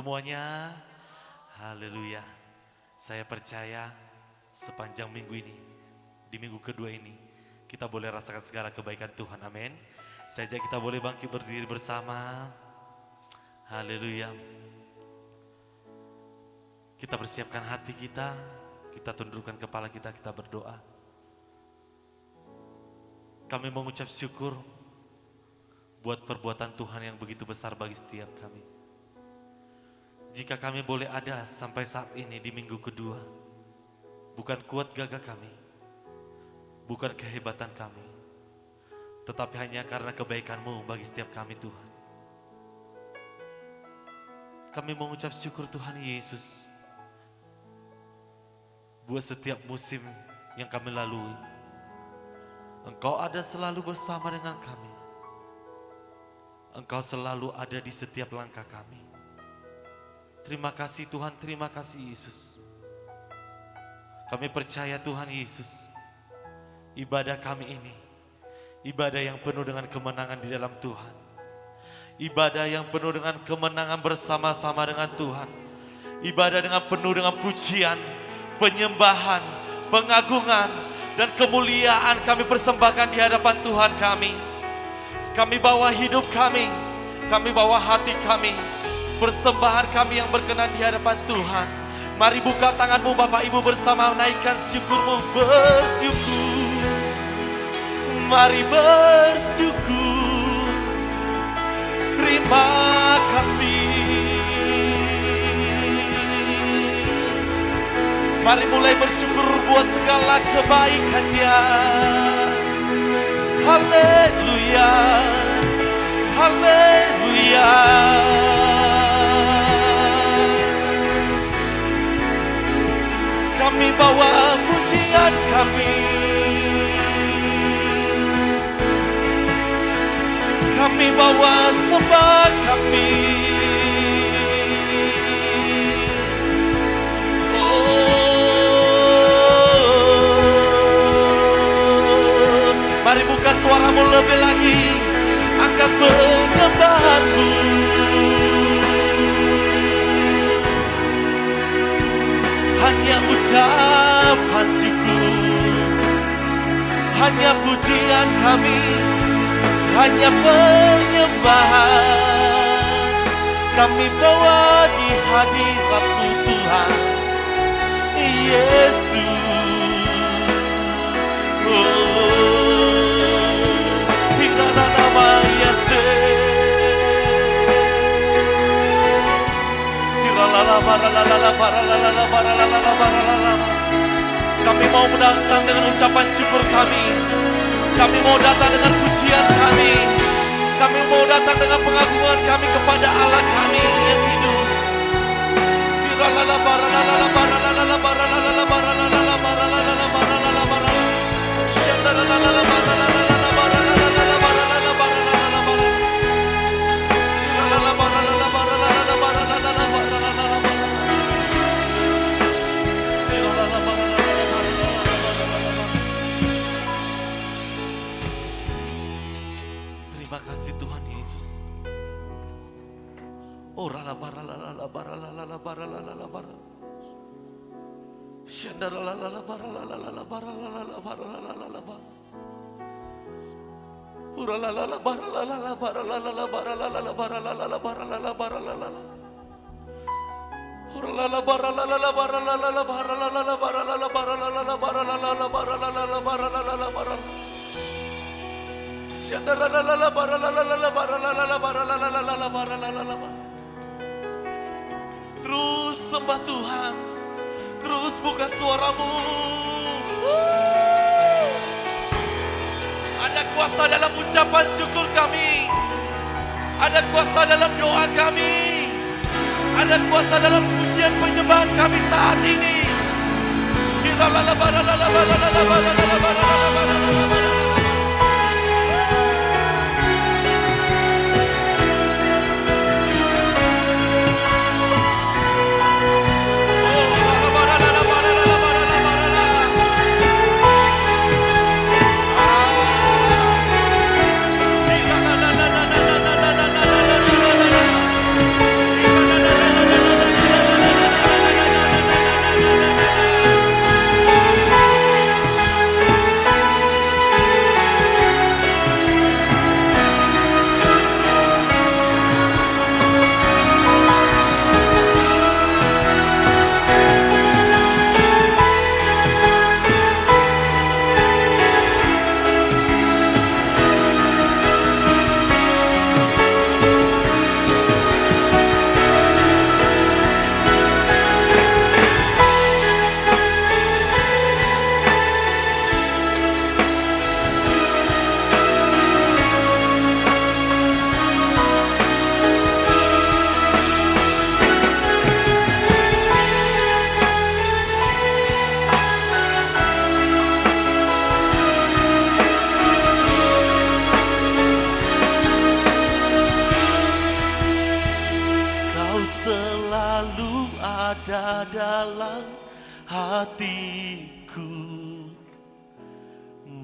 semuanya? Haleluya. Saya percaya sepanjang minggu ini, di minggu kedua ini, kita boleh rasakan segala kebaikan Tuhan. Amin. Saja kita boleh bangkit berdiri bersama. Haleluya. Kita persiapkan hati kita tundukkan kepala kita berdoa. Kami mengucap syukur buat perbuatan Tuhan yang begitu besar bagi setiap kami. Jika kami boleh ada sampai saat ini di minggu kedua, bukan kuat gagah kami, bukan kehebatan kami, tetapi hanya karena kebaikan-Mu bagi setiap kami Tuhan. Kami mengucap syukur Tuhan Yesus, buat setiap musim yang kami lalui, Engkau ada selalu bersama dengan kami. Engkau selalu ada di setiap langkah kami. Terima kasih Tuhan, terima kasih Yesus. Kami percaya Tuhan Yesus, ibadah kami ini, ibadah yang penuh dengan kemenangan di dalam Tuhan. Ibadah yang penuh dengan kemenangan bersama-sama dengan Tuhan. Ibadah dengan penuh dengan pujian, penyembahan, pengagungan, dan kemuliaan kami persembahkan di hadapan Tuhan kami. Kami bawa hidup kami bawa hati kami, persembahan kami yang berkenan di hadapan Tuhan. Mari buka tanganmu Bapak Ibu bersama, naikkan syukurmu, bersyukur. Mari bersyukur. Terima kasih. Mari mulai bersyukur buat segala kebaikannya. Haleluya, haleluya. Kami bawa pujian kami. Kami bawa sembah kami. Mari buka suaramu lebih lagi, angkat penyembahanmu. Hanya ucapan syukur, hanya pujian kami, hanya penyembahan kami bawa di hadirat-Mu Tuhan Yesus. Kami mau datang dengan ucapan syukur kami. Kami mau datang dengan pujian kami. Kami mau datang dengan pengagungan kami kepada Allah kami yang hidup. Terima kasih Tuhan Yesus. Oh rala bara la la bara la la bara la la bara. Shandara la la bara la la bara la la bara la la bara. Ura la la bara la la bara la la bara la la bara la la bara la la bara la la. Ura la la bara la la bara la la bara la la bara la la bara la la bara la la bara la la bara la la bara. Shandara la la bara la la bara la la bara la la bara la la. Terus sembah Tuhan, terus buka suaramu. Ada kuasa dalam ucapan syukur kami, ada kuasa dalam doa kami, ada kuasa dalam pujian penyembahan kami saat ini. ada dalam hatiku,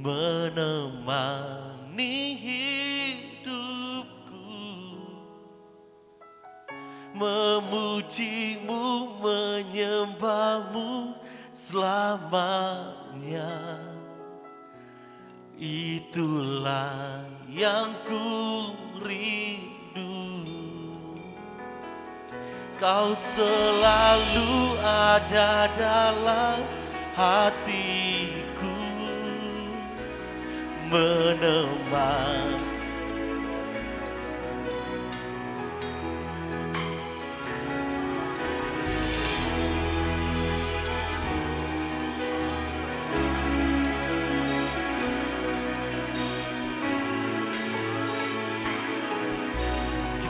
menemani hidupku, memujimu, menyembahmu selamanya. Itulah yang ku rindu. Kau selalu ada dalam hatiku, menemani.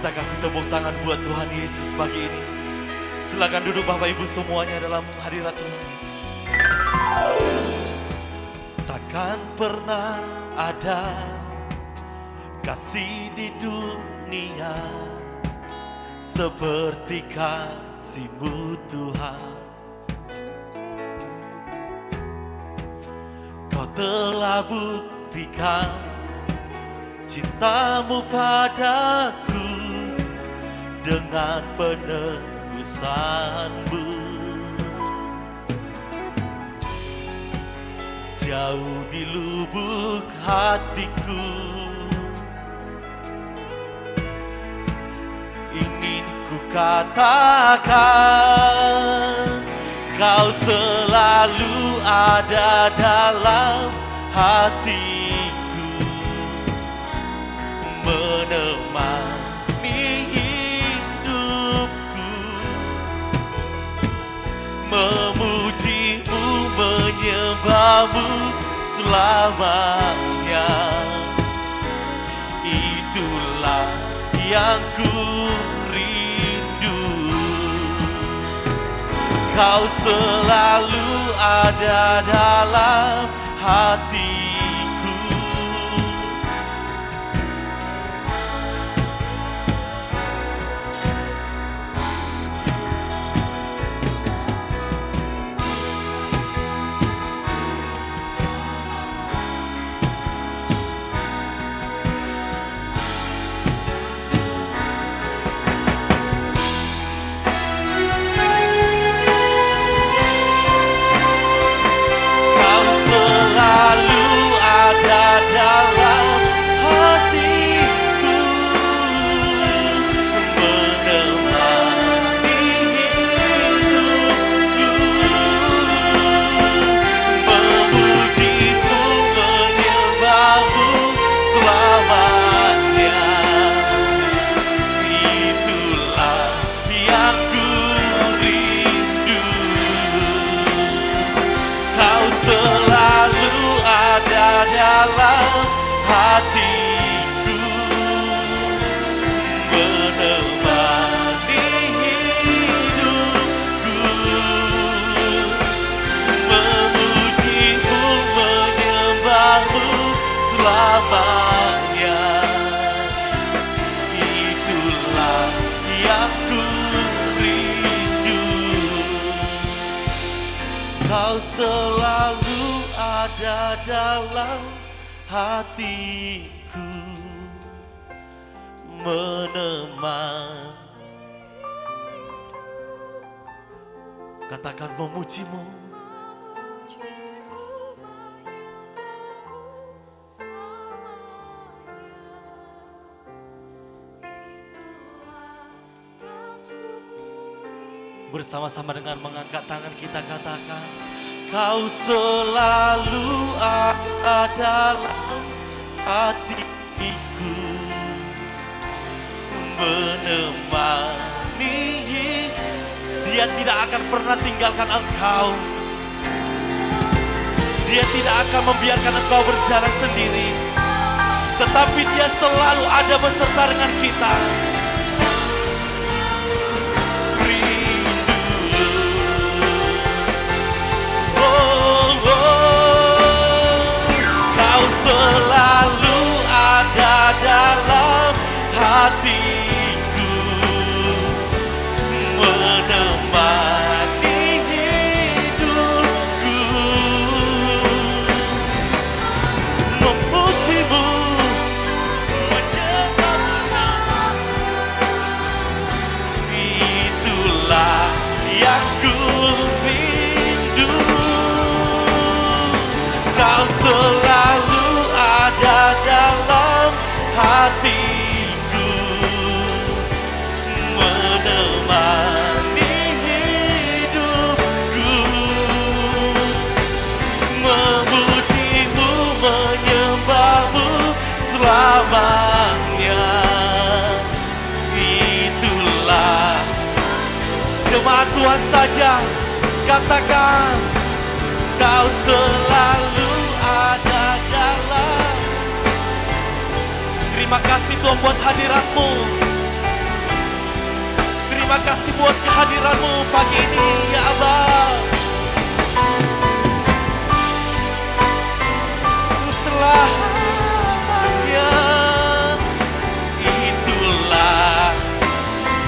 Kita kasih tepuk tangan buat Tuhan Yesus pagi ini. Silakan duduk Bapak Ibu semuanya dalam hadirat Tuhan. Takkan pernah ada kasih di dunia seperti kasih-Mu Tuhan. Kau telah buktikan cinta-Mu padaku dengan penebusan-Mu. Jauh di lubuk hatiku, ingin ku katakan, Kau selalu ada dalam hatiku, menemani hidupku, memuji-Mu, menyembah-Mu selamanya. Itulah yang ku rindu. Kau selalu ada dalam hatiku, dalam hatiku, menemani hidupku, memuji-Mu, menyembah-Mu selamanya. Itulah yang ku rindu. Kau selalu ada dalam hatiku, menemani. Katakan memuji-Mu, bersama-sama dengan mengangkat tangan kita katakan, Kau selalu ada dalam hatiku, menemani. Dia tidak akan pernah tinggalkan engkau. Dia tidak akan membiarkan engkau berjalan sendiri, tetapi Dia selalu ada beserta dengan kita. Selalu ada dalam hatiku, menemani. Tuhan saja. Katakan, Kau selalu ada dalam. Terima kasih Tuhan buat hadirat-Mu. Terima kasih buat kehadiran-Mu pagi ini, ya Allah. Selamanya, itulah.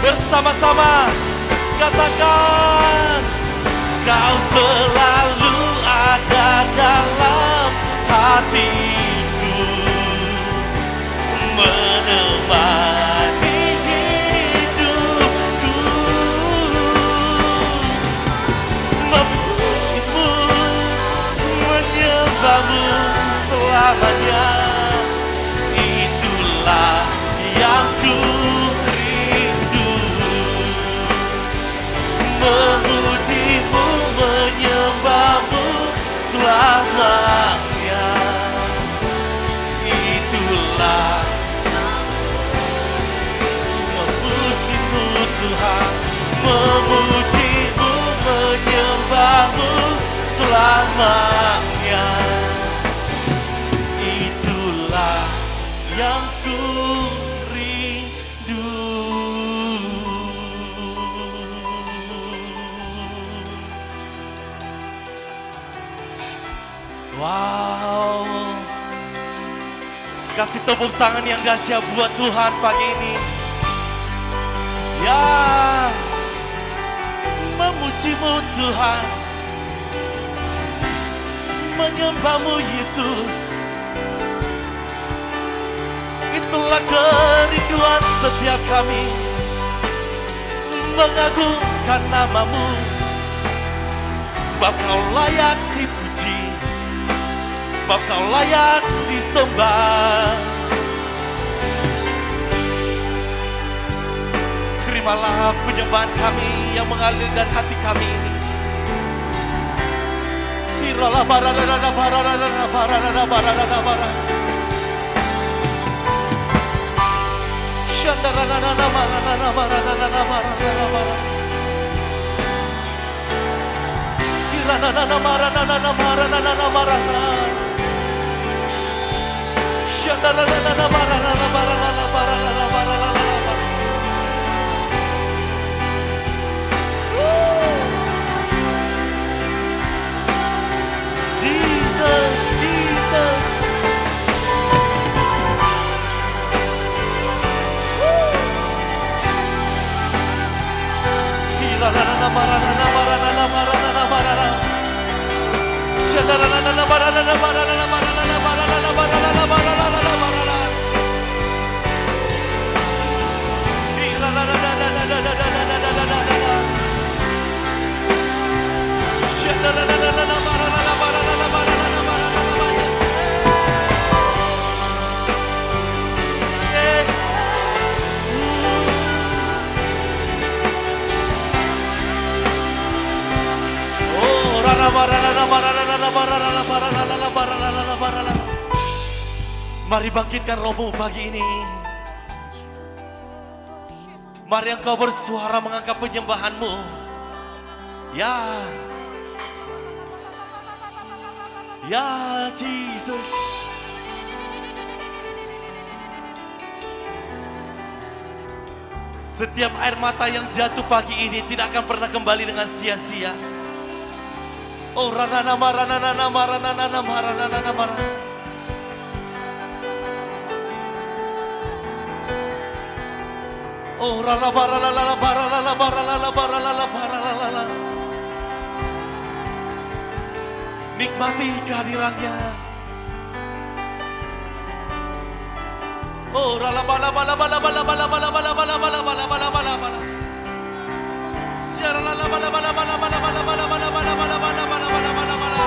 Bersama-sama katakan, Kau selalu ada dalam hatiku, menemani hidupku, memuji-Mu, menyembah-Mu selamanya. Itulah yang ku rindu, memuji-Mu, menyembah-Mu selamanya. Itulah memuji-Mu Tuhan, memuji-Mu, menyembah-Mu selamanya. Itulah yang ku rindu. Wow. Kasih tepuk tangan yang dahsyat buat Tuhan pagi ini. Ya, memuji-Mu Tuhan, menyembah-Mu Yesus. Itulah kerinduan setiap kami, mengagungkan nama-Mu, sebab Kau layak dipuji, sebab Kau layak disembah. Terimalah penyembahan kami yang mengalir dari hati kami ini. Iralah bararara bararara bararara bararara bararara. Shandarana bararara bararara bararara bararara. Iranana bararara bararara bararara. Shandarana bararara bararara bararara bararara. Jesus, Jesus. Mari bangkitkan rohmu pagi ini. Mari engkau bersuara mengangkat penyembahanmu. Ya, ya Jesus. Setiap air mata yang jatuh pagi ini tidak akan pernah kembali dengan sia-sia. Oh ranana maranana maranana maranana maranana. Oh rala barala la barala la barala la barala la barala la. Nikmati kehadirannya. Oh rala bala bala bala bala bala bala bala bala bala bala bala bala bala. Siara la bala bala bala bala bala bala bala bala bala bala bala bala bala bala.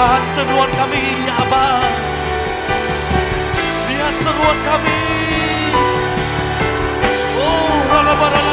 Lihat seruan kami, ya Abah. Lihat seruan kami. Oh, rala barala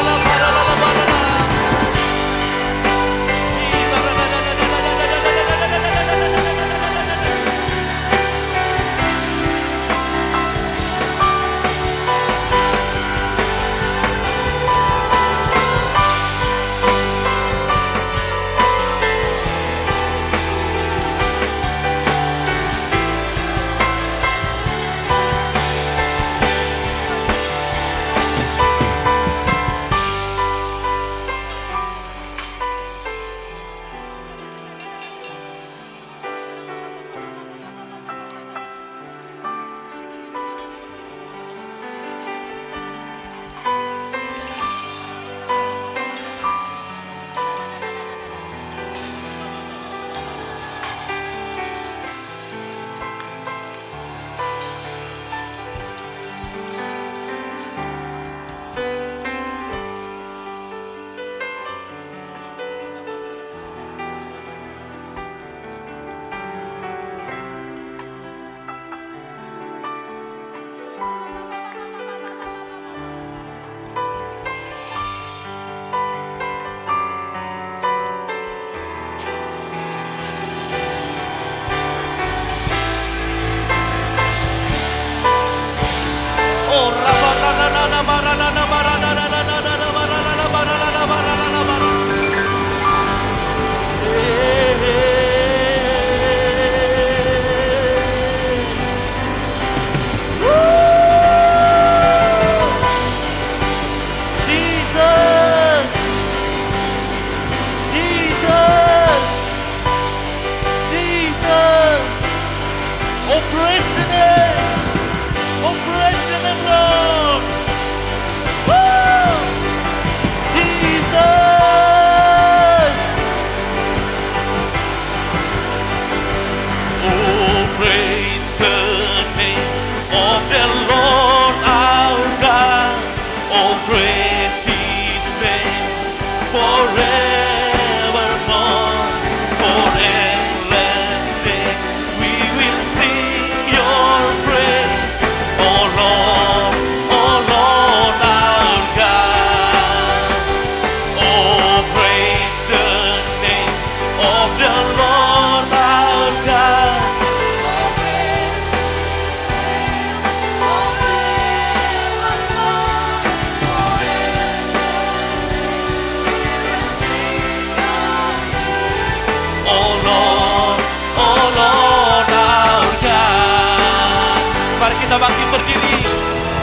kita bangkit berdiri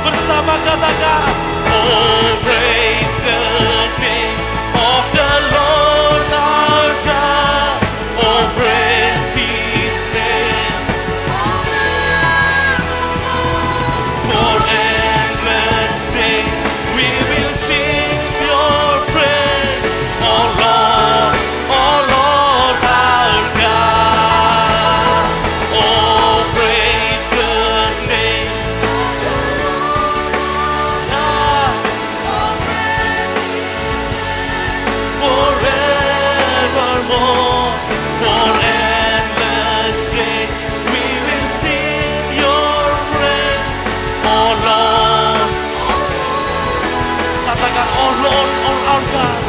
bersama, katakan, oh praise the name of the Lord our God, oh praise His name for endless days. We will sing your praise, oh Lord our God. Oh praise the name forevermore, for endless days. We will sing your praise, oh Lord. Katakan, oh Lord, oh our God,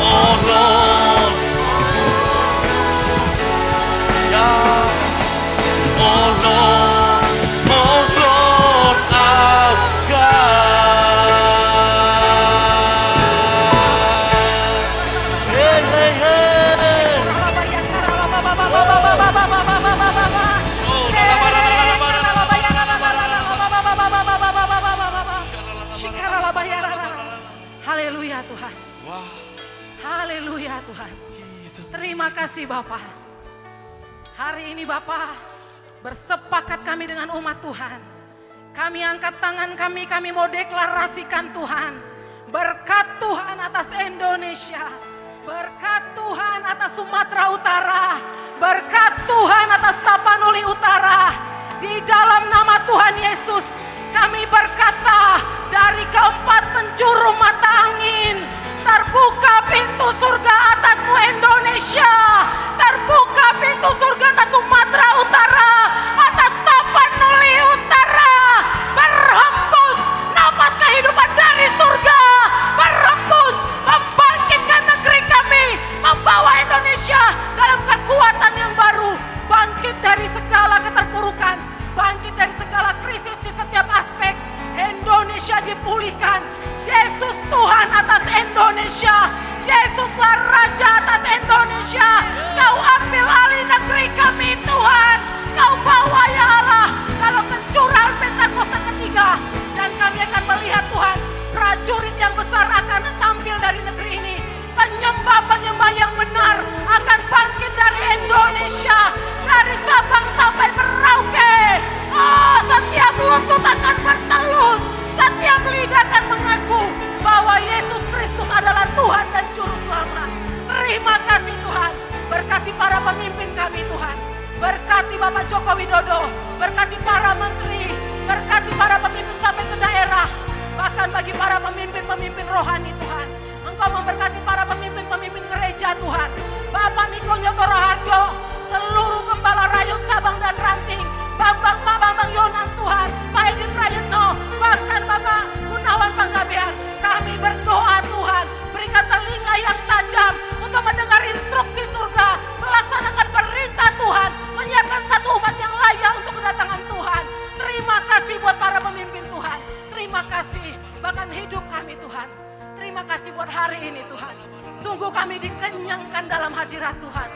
oh Lord, ya, oh Lord, oh Lord, our God. Hey, hey, hey. Haleluya Tuhan. Wah, Haleluya Tuhan. Jesus. Terima kasih Bapak. Hari ini Bapak, bersepakat kami dengan umat Tuhan. Kami angkat tangan kami mau deklarasikan Tuhan. Berkat Tuhan atas Indonesia. Berkat Tuhan atas Sumatera Utara. Berkat Tuhan atas Tapanuli Utara. Di dalam nama Tuhan Yesus, kami berkata, dari keempat penjuru mata angin, terbuka pintu surga atasmu Indonesia. Terbuka pintu surga atas Sumatera Utara, atas Tapanuli Utara. Berhembus napas kehidupan dari surga. Berhembus membangkitkan negeri kami, membawa Indonesia dalam kekuatan yang baru. Bangkit dari segala keterpurukan, bangkit dari segala krisis di setiap aspek. Indonesia dipulihkan. Yesus Tuhan atas Indonesia. Yesuslah Raja atas Indonesia. Kau ambil alih negeri kami Tuhan. Kau bawa ya Allah dalam pencurahan Pentakosta ketiga. Dan kami akan melihat Tuhan, prajurit yang besar akan tampil dari negeri ini. Penyembah-penyembah yang benar akan bangkit dari Indonesia. Dari Sabang sampai Merauke. Oh, setiap lutut akan bertelut. Setiap lidah akan mengaku bahwa Yesus Kristus adalah Tuhan dan Juru Selamat. Terima kasih Tuhan. Berkati para pemimpin kami Tuhan. Berkati Bapak Joko Widodo. Berkati para menteri. Berkati para pemimpin sampai ke daerah. Bahkan bagi para pemimpin-pemimpin rohani Tuhan. Engkau memberkati para pemimpin-pemimpin gereja Tuhan. Bapak Niko Nyotoro Harjo. Seluruh gembala rayun cabang dan ranting. Bambang Yonan Tuhan, Pak Edi Prayitno, bahkan Bapak Gunawan Panggabean. Kami berdoa Tuhan, berikan telinga yang tajam untuk mendengar instruksi surga, melaksanakan perintah Tuhan, menyiapkan satu umat yang layak untuk kedatangan Tuhan. Terima kasih buat para pemimpin Tuhan. Terima kasih bahkan hidup kami Tuhan. Terima kasih buat hari ini Tuhan. Sungguh kami dikenyangkan dalam hadirat Tuhan.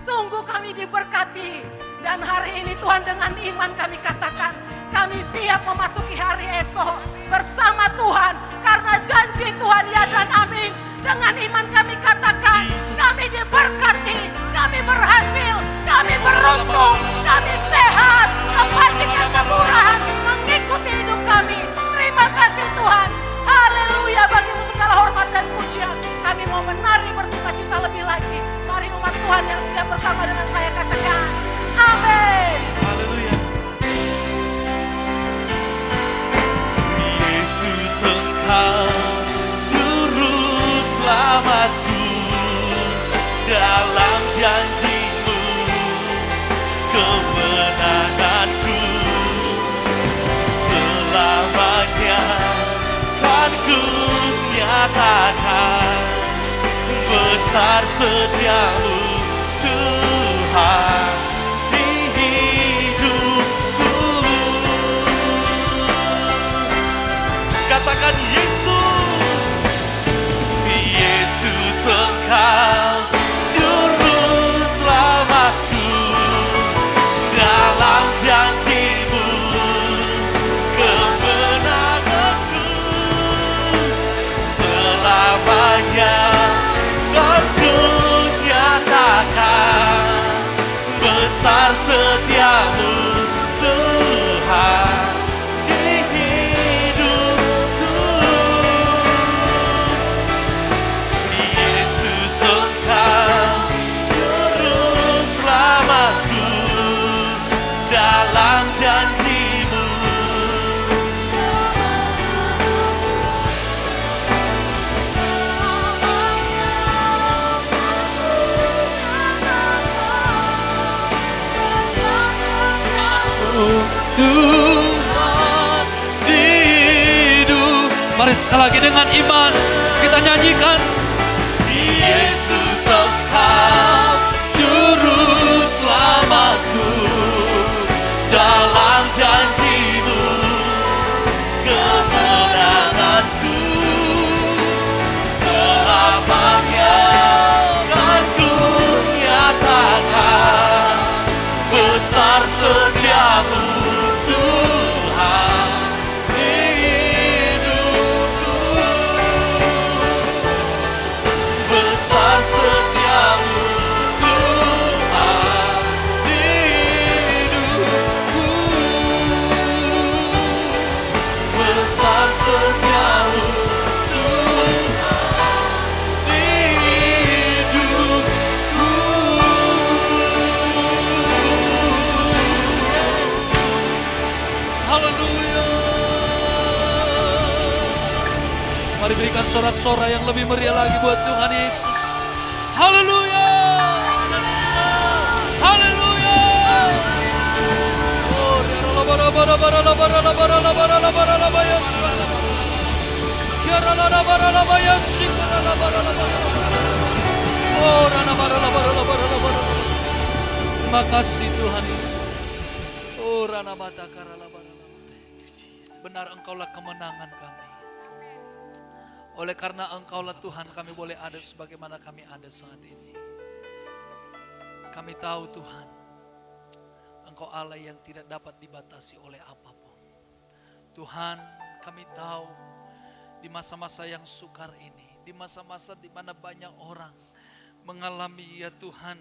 Sungguh kami diberkati. Dan hari ini Tuhan dengan iman kami katakan, kami siap memasuki hari esok bersama Tuhan. Karena janji Tuhan ya dan amin. Dengan iman kami katakan, kami diberkati, kami berhasil, kami beruntung, kami sehat. Kebajikan kemurahan mengikuti hidup kami. Terima kasih Tuhan. Haleluya, bagimu segala hormat dan pujian. Kami mau menari bersukacita lebih lagi. Mari umat Tuhan yang siap bersama dengan saya katakan, amin. Haleluya. Yesus Engkau Juru Selamatku, dalam janji-Mu kemenanganku selamanya kan ku nyatakan besar setiamu Tuhan. Katakan Yesus, Yesus Engkau Juru Selamatku, dalam janji-Mu Mari sekali lagi dengan iman kita nyanyikan. Yesus Engkau Juru Selamatku, dalam janji-Mu kemenanganku, selamanya kan ku nyatakan besar setia-Mu Tuhan di hidupku, besar setia-Mu Tuhan di hidupku, besar setia-Mu Tuhan di hidupku. Haleluya. Mari berikan sorak-sorai yang lebih meriah lagi buat Tuhan Yesus. Haleluya. Haleluya. Oh, terima kasih Tuhan Yesus. Oh, benar Engkaulah kemenangan kami. Oleh karena Engkaulah Tuhan, kami boleh ada sebagaimana kami ada saat ini. Kami tahu Tuhan, Engkau Allah yang tidak dapat dibatasi oleh apapun. Tuhan, kami tahu di masa-masa yang sukar ini, di masa-masa di mana banyak orang mengalami ya Tuhan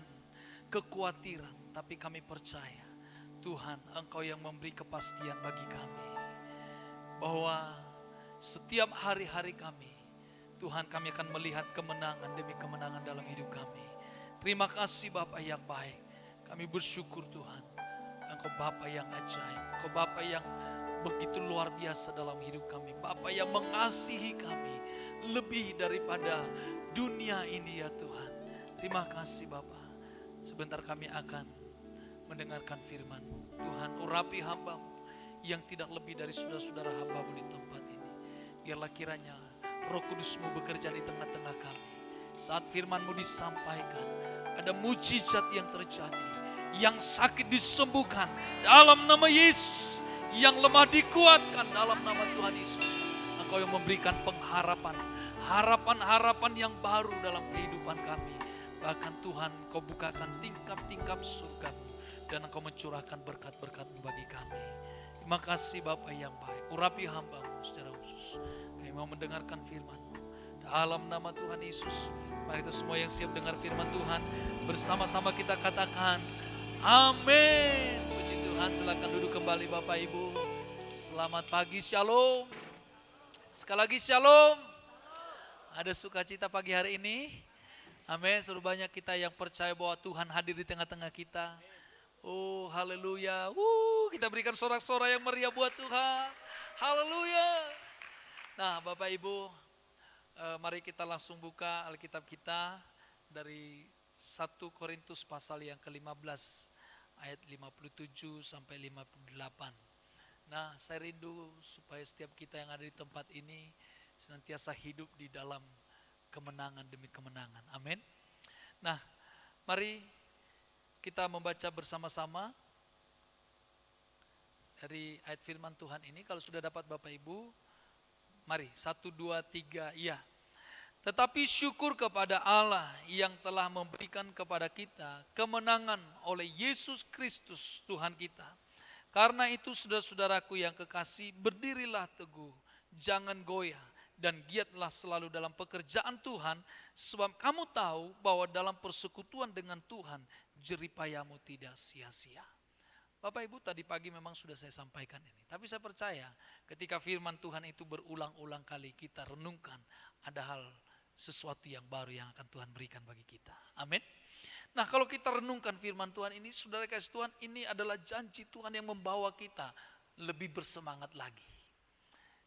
kekhawatiran, tapi kami percaya Tuhan, Engkau yang memberi kepastian bagi kami bahwa setiap hari-hari kami, Tuhan, kami akan melihat kemenangan demi kemenangan dalam hidup kami. Terima kasih Bapa yang baik. Kami bersyukur Tuhan, Engkau Bapa yang ajaib, Engkau Bapa yang begitu luar biasa dalam hidup kami. Bapa yang mengasihi kami lebih daripada dunia ini ya Tuhan. Terima kasih Bapa. Sebentar kami akan mendengarkan firman-Mu. Tuhan, urapi hamba-Mu yang tidak lebih dari saudara-saudara hamba-Mu di tempat ini. Biarlah kiranya Roh Kudus-Mu bekerja di tengah-tengah kami. Saat firman-Mu disampaikan, ada mujizat yang terjadi. Yang sakit disembuhkan dalam nama Yesus. Yang lemah dikuatkan dalam nama Tuhan Yesus. Engkau yang memberikan pengharapan. Harapan-harapan yang baru dalam kehidupan kami. Bahkan Tuhan, Kau bukakan tingkap-tingkap surga-Mu. Dan Engkau mencurahkan berkat-berkat-Mu bagi kami. Terima kasih Bapa yang baik. Urapi hamba-Mu secara khusus. Kami mau mendengarkan firman-Mu. Dalam nama Tuhan Yesus. Mari kita semua yang siap dengar firman Tuhan. Bersama-sama kita katakan amin. Puji Tuhan, silakan duduk kembali Bapak Ibu. Selamat pagi, shalom. Sekali lagi shalom. Ada sukacita pagi hari ini. Amin. Suruh banyak kita yang percaya bahwa Tuhan hadir di tengah-tengah kita. Oh, haleluya. Kita berikan sorak-sorai yang meriah buat Tuhan. Haleluya. Nah, Bapak Ibu, mari kita langsung buka Alkitab kita dari 1 Korintus pasal yang ke-15 ayat 57 sampai 58. Nah, saya rindu supaya setiap kita yang ada di tempat ini senantiasa hidup di dalam kemenangan demi kemenangan. Amin. Nah, mari kita membaca bersama-sama dari ayat firman Tuhan ini. Kalau sudah dapat Bapak Ibu, mari 1, 2, 3, iya. Tetapi syukur kepada Allah yang telah memberikan kepada kita kemenangan oleh Yesus Kristus Tuhan kita. Karena itu saudara-saudaraku yang kekasih, berdirilah teguh, jangan goyah, dan giatlah selalu dalam pekerjaan Tuhan, sebab kamu tahu bahwa dalam persekutuan dengan Tuhan, jeripayamu tidak sia-sia. Bapak Ibu, tadi pagi memang sudah saya sampaikan ini. Tapi saya percaya ketika firman Tuhan itu berulang-ulang kali kita renungkan, ada hal sesuatu yang baru yang akan Tuhan berikan bagi kita. Amin. Nah, kalau kita renungkan firman Tuhan ini, saudara kasih Tuhan, ini adalah janji Tuhan yang membawa kita lebih bersemangat lagi.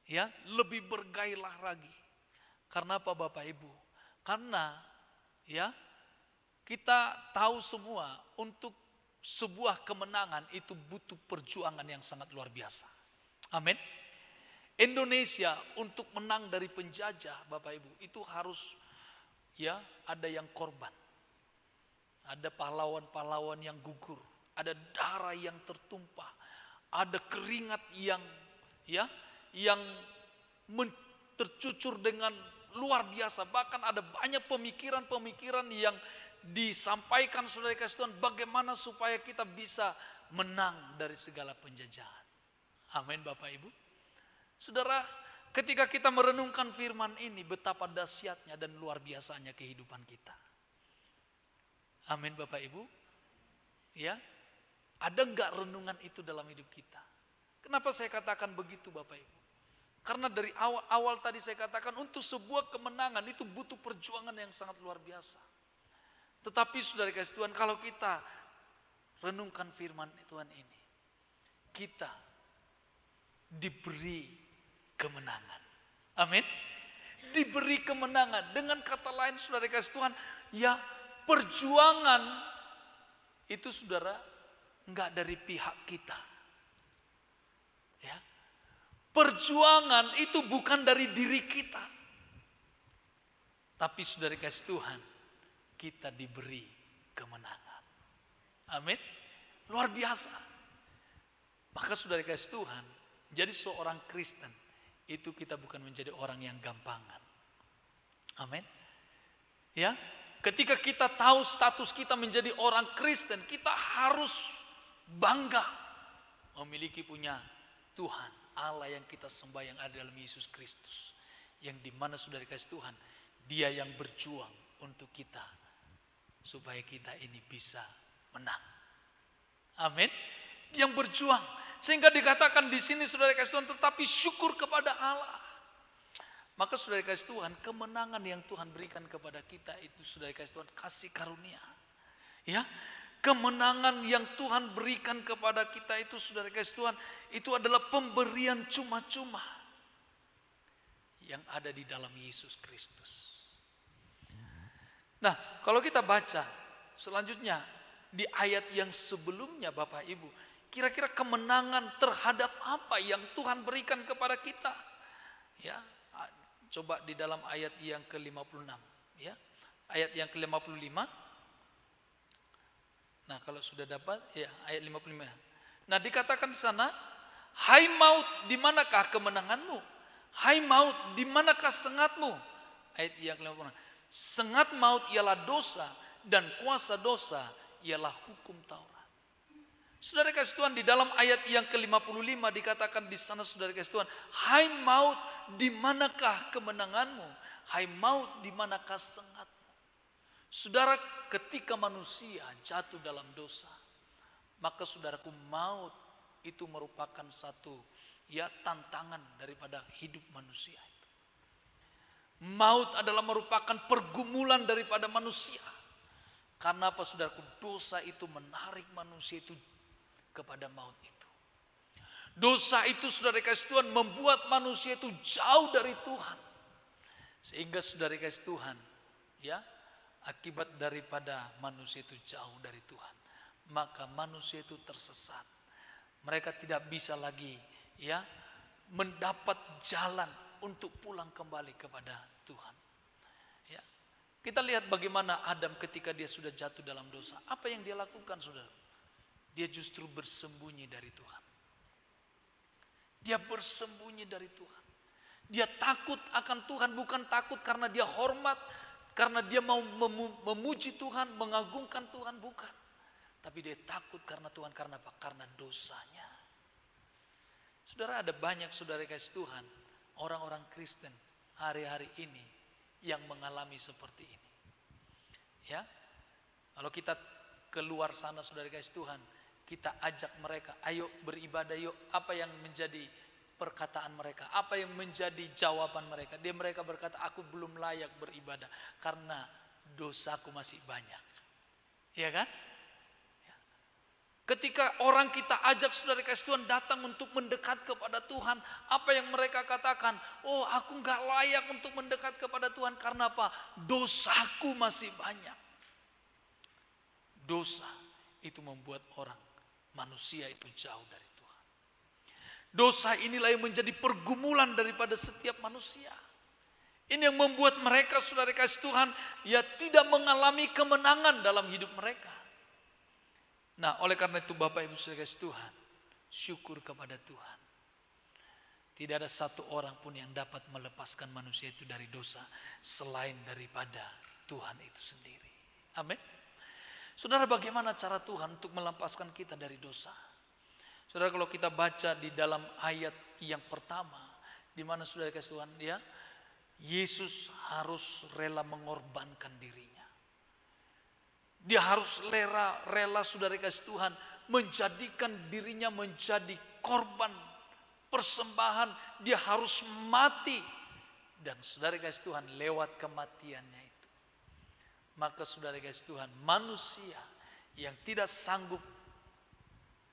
Ya, lebih bergairah lagi. Karena apa Bapak Ibu? Karena ya, kita tahu semua untuk sebuah kemenangan itu butuh perjuangan yang sangat luar biasa. Amin. Indonesia untuk menang dari penjajah, Bapak Ibu, itu harus ya ada yang korban. Ada pahlawan-pahlawan yang gugur, ada darah yang tertumpah, ada keringat yang tercucur dengan luar biasa. Bahkan ada banyak pemikiran-pemikiran yang disampaikan saudara kasih Tuhan, bagaimana supaya kita bisa menang dari segala penjajahan. Amin Bapak Ibu. Saudara, ketika kita merenungkan firman ini, betapa dahsyatnya dan luar biasanya kehidupan kita. Amin Bapak Ibu. Ya, ada enggak renungan itu dalam hidup kita? Kenapa saya katakan begitu Bapak Ibu? Karena dari awal tadi saya katakan, untuk sebuah kemenangan itu butuh perjuangan yang sangat luar biasa. Tetapi saudara kasih Tuhan, kalau kita renungkan firman Tuhan ini, kita diberi kemenangan. Amin. Diberi kemenangan. Dengan kata lain saudara kasih Tuhan, ya perjuangan itu saudara enggak dari pihak kita. Ya. Perjuangan itu bukan dari diri kita. Tapi saudara kasih Tuhan, kita diberi kemenangan. Amin. Luar biasa. Maka saudara kasih Tuhan, jadi seorang Kristen itu kita bukan menjadi orang yang gampangan. Amin. Ya. Ketika kita tahu status kita menjadi orang Kristen, kita harus bangga memiliki punya Tuhan, Allah yang kita sembah yang ada dalam Yesus Kristus. Yang dimana saudara kasih Tuhan, Dia yang berjuang untuk kita, supaya kita ini bisa menang. Amin. Yang berjuang. Sehingga dikatakan di sini saudara kasih Tuhan, tetapi syukur kepada Allah. Maka saudara kasih Tuhan, kemenangan yang Tuhan berikan kepada kita itu saudara kasih Tuhan, kasih karunia. Ya, kemenangan yang Tuhan berikan kepada kita itu saudara kasih Tuhan, itu adalah pemberian cuma-cuma yang ada di dalam Yesus Kristus. Nah, kalau kita baca selanjutnya di ayat yang sebelumnya Bapak Ibu, kira-kira kemenangan terhadap apa yang Tuhan berikan kepada kita? Ya, coba di dalam ayat yang ke-56, ya. Ayat yang ke-55. Nah, kalau sudah dapat, ya, ayat 55. Nah, dikatakan di sana, hai maut, di manakah kemenanganmu? Hai maut, di manakah sengatmu? Ayat yang ke-56. Sengat maut ialah dosa, dan kuasa dosa ialah hukum Taurat. Saudara kasih Tuhan, di dalam ayat yang ke-55 dikatakan di sana saudara kasih Tuhan, hai maut, di manakah kemenanganmu? Hai maut, di manakah sengatmu? Saudara, ketika manusia jatuh dalam dosa, maka saudaraku, maut itu merupakan satu tantangan daripada hidup manusia itu. Maut adalah merupakan pergumulan daripada manusia. Karena apa saudaraku? Dosa itu menarik manusia itu kepada maut itu. Dosa itu saudara kasih Tuhan membuat manusia itu jauh dari Tuhan. Sehingga saudara kasih Tuhan, ya, akibat daripada manusia itu jauh dari Tuhan, maka manusia itu tersesat. Mereka tidak bisa lagi mendapat jalan untuk pulang kembali kepada Tuhan. Ya. Kita lihat bagaimana Adam ketika dia sudah jatuh dalam dosa. Apa yang dia lakukan saudara? Dia justru bersembunyi dari Tuhan. Dia bersembunyi dari Tuhan. Dia takut akan Tuhan, bukan takut karena dia hormat, karena dia mau memuji Tuhan, mengagungkan Tuhan, bukan. Tapi dia takut karena Tuhan, karena apa? Karena dosanya. Saudara, ada banyak saudara kasih Tuhan, orang-orang Kristen hari-hari ini yang mengalami seperti ini. Ya, kalau kita keluar sana saudara kasih Tuhan, kita ajak mereka, ayo beribadah yuk. Apa yang menjadi perkataan mereka? Apa yang menjadi jawaban mereka? Mereka berkata, aku belum layak beribadah karena dosaku masih banyak. Iya kan? Ketika orang kita ajak saudara kasih Tuhan datang untuk mendekat kepada Tuhan, apa yang mereka katakan? Oh, aku gak layak untuk mendekat kepada Tuhan karena apa? Dosaku masih banyak. Dosa itu membuat orang, manusia itu jauh dari Tuhan. Dosa inilah yang menjadi pergumulan daripada setiap manusia. Ini yang membuat mereka, saudara kasih Tuhan, ya tidak mengalami kemenangan dalam hidup mereka. Nah, oleh karena itu Bapak Ibu saudara kasih Tuhan, syukur kepada Tuhan. Tidak ada satu orang pun yang dapat melepaskan manusia itu dari dosa selain daripada Tuhan itu sendiri. Amin. Saudara, bagaimana cara Tuhan untuk melepaskan kita dari dosa? Saudara, kalau kita baca di dalam ayat yang pertama, di mana saudara kasih Tuhan, ya, Yesus harus rela mengorbankan dirinya. Dia harus rela saudara kasih Tuhan menjadikan dirinya menjadi korban persembahan. Dia harus mati. Dan saudara kasih Tuhan, lewat kematiannya itu, maka saudara kasih Tuhan, manusia yang tidak sanggup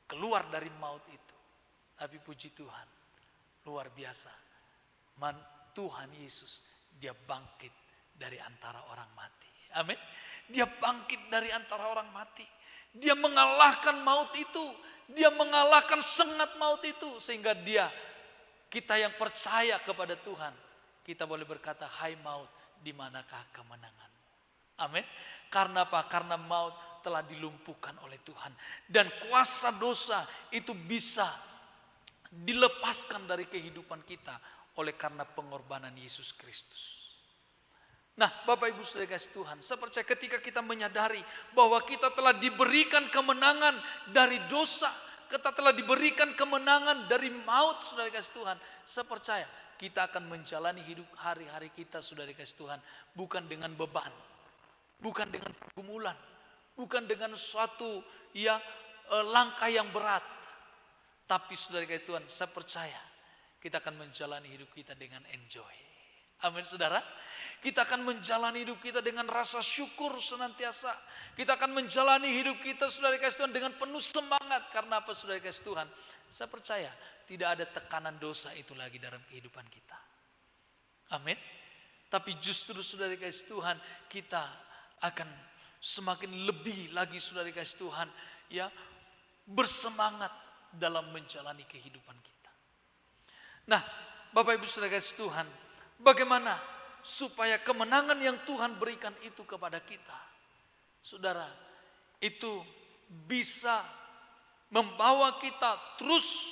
keluar dari maut itu, tapi puji Tuhan, luar biasa, Tuhan Yesus, dia bangkit dari antara orang mati. Amin. Dia bangkit dari antara orang mati. Dia mengalahkan maut itu. Dia mengalahkan sengat maut itu. Sehingga kita yang percaya kepada Tuhan, kita boleh berkata, hai maut, di manakah kemenanganmu? Amin. Karena apa? Karena maut telah dilumpuhkan oleh Tuhan. Dan kuasa dosa itu bisa dilepaskan dari kehidupan kita oleh karena pengorbanan Yesus Kristus. Nah, Bapak Ibu saudara kasih Tuhan, saya percaya ketika kita menyadari bahwa kita telah diberikan kemenangan dari dosa, kita telah diberikan kemenangan dari maut, saudara kasih Tuhan, saya percaya kita akan menjalani hidup hari-hari kita, saudara kasih Tuhan, bukan dengan beban, bukan dengan pergumulan, bukan dengan suatu langkah yang berat, tapi saudara kasih Tuhan, saya percaya kita akan menjalani hidup kita dengan enjoy. Amin saudara. Kita akan menjalani hidup kita dengan rasa syukur senantiasa. Kita akan menjalani hidup kita, saudara kasih Tuhan, dengan penuh semangat. Karena apa, saudara kasih Tuhan? Saya percaya tidak ada tekanan dosa itu lagi dalam kehidupan kita. Amin. Tapi justru saudara kasih Tuhan, kita akan semakin lebih lagi, saudara kasih Tuhan, ya, bersemangat dalam menjalani kehidupan kita. Nah, Bapak Ibu saudara kasih Tuhan, bagaimana supaya kemenangan yang Tuhan berikan itu kepada kita, saudara, itu bisa membawa kita terus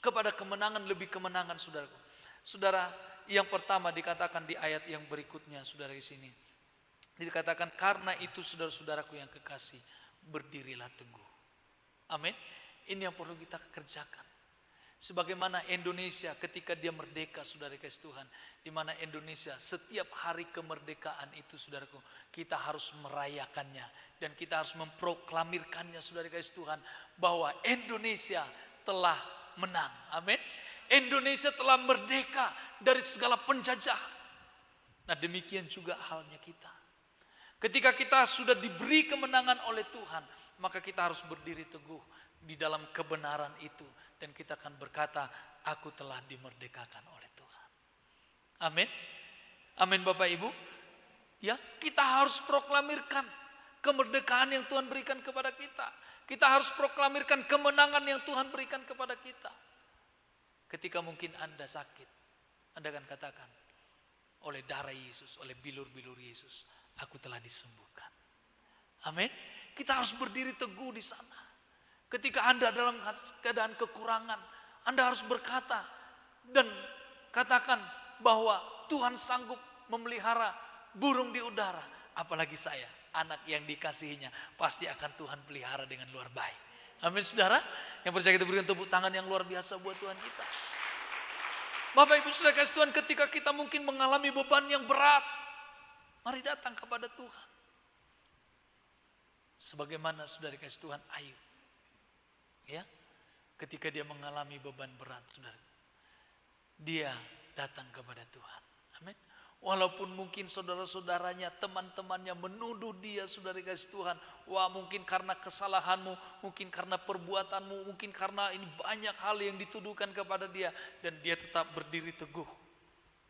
kepada kemenangan, lebih kemenangan, saudaraku. Saudara, yang pertama dikatakan di ayat yang berikutnya, saudara, di sini dikatakan, karena itu saudara-saudaraku yang kekasih, berdirilah teguh. Amin. Ini yang perlu kita kerjakan. Sebagaimana Indonesia ketika dia merdeka, saudara kasih Tuhan, di mana Indonesia setiap hari kemerdekaan itu, saudaraku, kita harus merayakannya dan kita harus memproklamirkannya, saudara kasih Tuhan, bahwa Indonesia telah menang. Amin. Indonesia telah merdeka dari segala penjajahan. Nah, demikian juga halnya kita. Ketika kita sudah diberi kemenangan oleh Tuhan, maka kita harus berdiri teguh di dalam kebenaran itu. Dan kita akan berkata, aku telah dimerdekakan oleh Tuhan. Amin. Amin Bapak Ibu. Ya, kita harus proklamirkan kemerdekaan yang Tuhan berikan kepada kita. Kita harus proklamirkan kemenangan yang Tuhan berikan kepada kita. Ketika mungkin Anda sakit, Anda akan katakan, oleh darah Yesus, oleh bilur-bilur Yesus, aku telah disembuhkan. Amin. Kita harus berdiri teguh di sana. Ketika Anda dalam keadaan kekurangan, Anda harus berkata dan katakan bahwa Tuhan sanggup memelihara burung di udara. Apalagi saya, anak yang dikasihinya, pasti akan Tuhan pelihara dengan luar baik. Amin saudara. Yang percaya, kita berikan tepuk tangan yang luar biasa buat Tuhan kita. Bapak Ibu saudara kasih Tuhan, ketika kita mungkin mengalami beban yang berat, mari datang kepada Tuhan. Sebagaimana saudara kasih Tuhan Ayub, ya, ketika dia mengalami beban berat, saudara, dia datang kepada Tuhan. Amin. Walaupun mungkin saudara-saudaranya, teman-temannya menuduh dia, saudara kasih Tuhan, wah mungkin karena kesalahanmu, mungkin karena perbuatanmu, mungkin karena ini banyak hal yang dituduhkan kepada dia, dan dia tetap berdiri teguh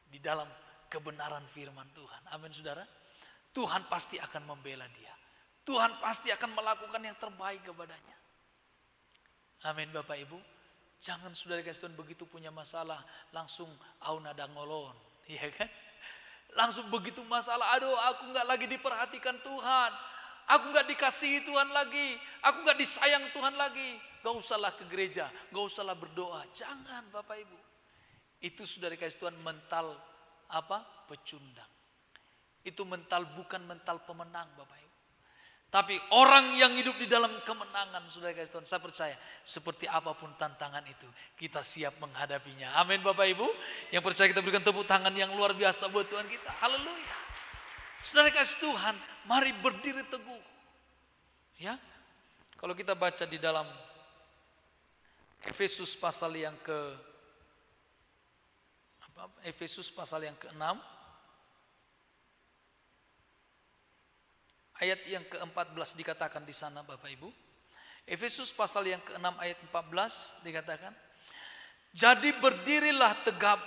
di dalam kebenaran firman Tuhan. Amin saudara. Tuhan pasti akan membela dia. Tuhan pasti akan melakukan yang terbaik kepadanya. Amin Bapak Ibu. Jangan saudara kasih Tuhan begitu punya masalah langsung auna ngolon, iya kan? Langsung begitu masalah, aduh aku nggak lagi diperhatikan Tuhan, aku nggak dikasihi Tuhan lagi, aku nggak disayang Tuhan lagi. Gak usahlah ke gereja, gak usahlah berdoa. Jangan Bapak Ibu. Itu saudara kasih Tuhan mental apa? Pecundang. Itu mental bukan mental pemenang Bapak Ibu. Tapi orang yang hidup di dalam kemenangan, saudara kasih Tuhan, saya percaya seperti apapun tantangan itu, kita siap menghadapinya. Amin Bapak Ibu. Yang percaya kita berikan tepuk tangan yang luar biasa buat Tuhan kita. Haleluya. Saudara kasih Tuhan, mari berdiri teguh. Ya, kalau kita baca di dalam Efesus pasal yang Efesus pasal yang ke-6 ayat yang ke-14 dikatakan di sana Bapak Ibu. Efesus pasal yang ke-6 ayat 14 dikatakan, jadi berdirilah tegap,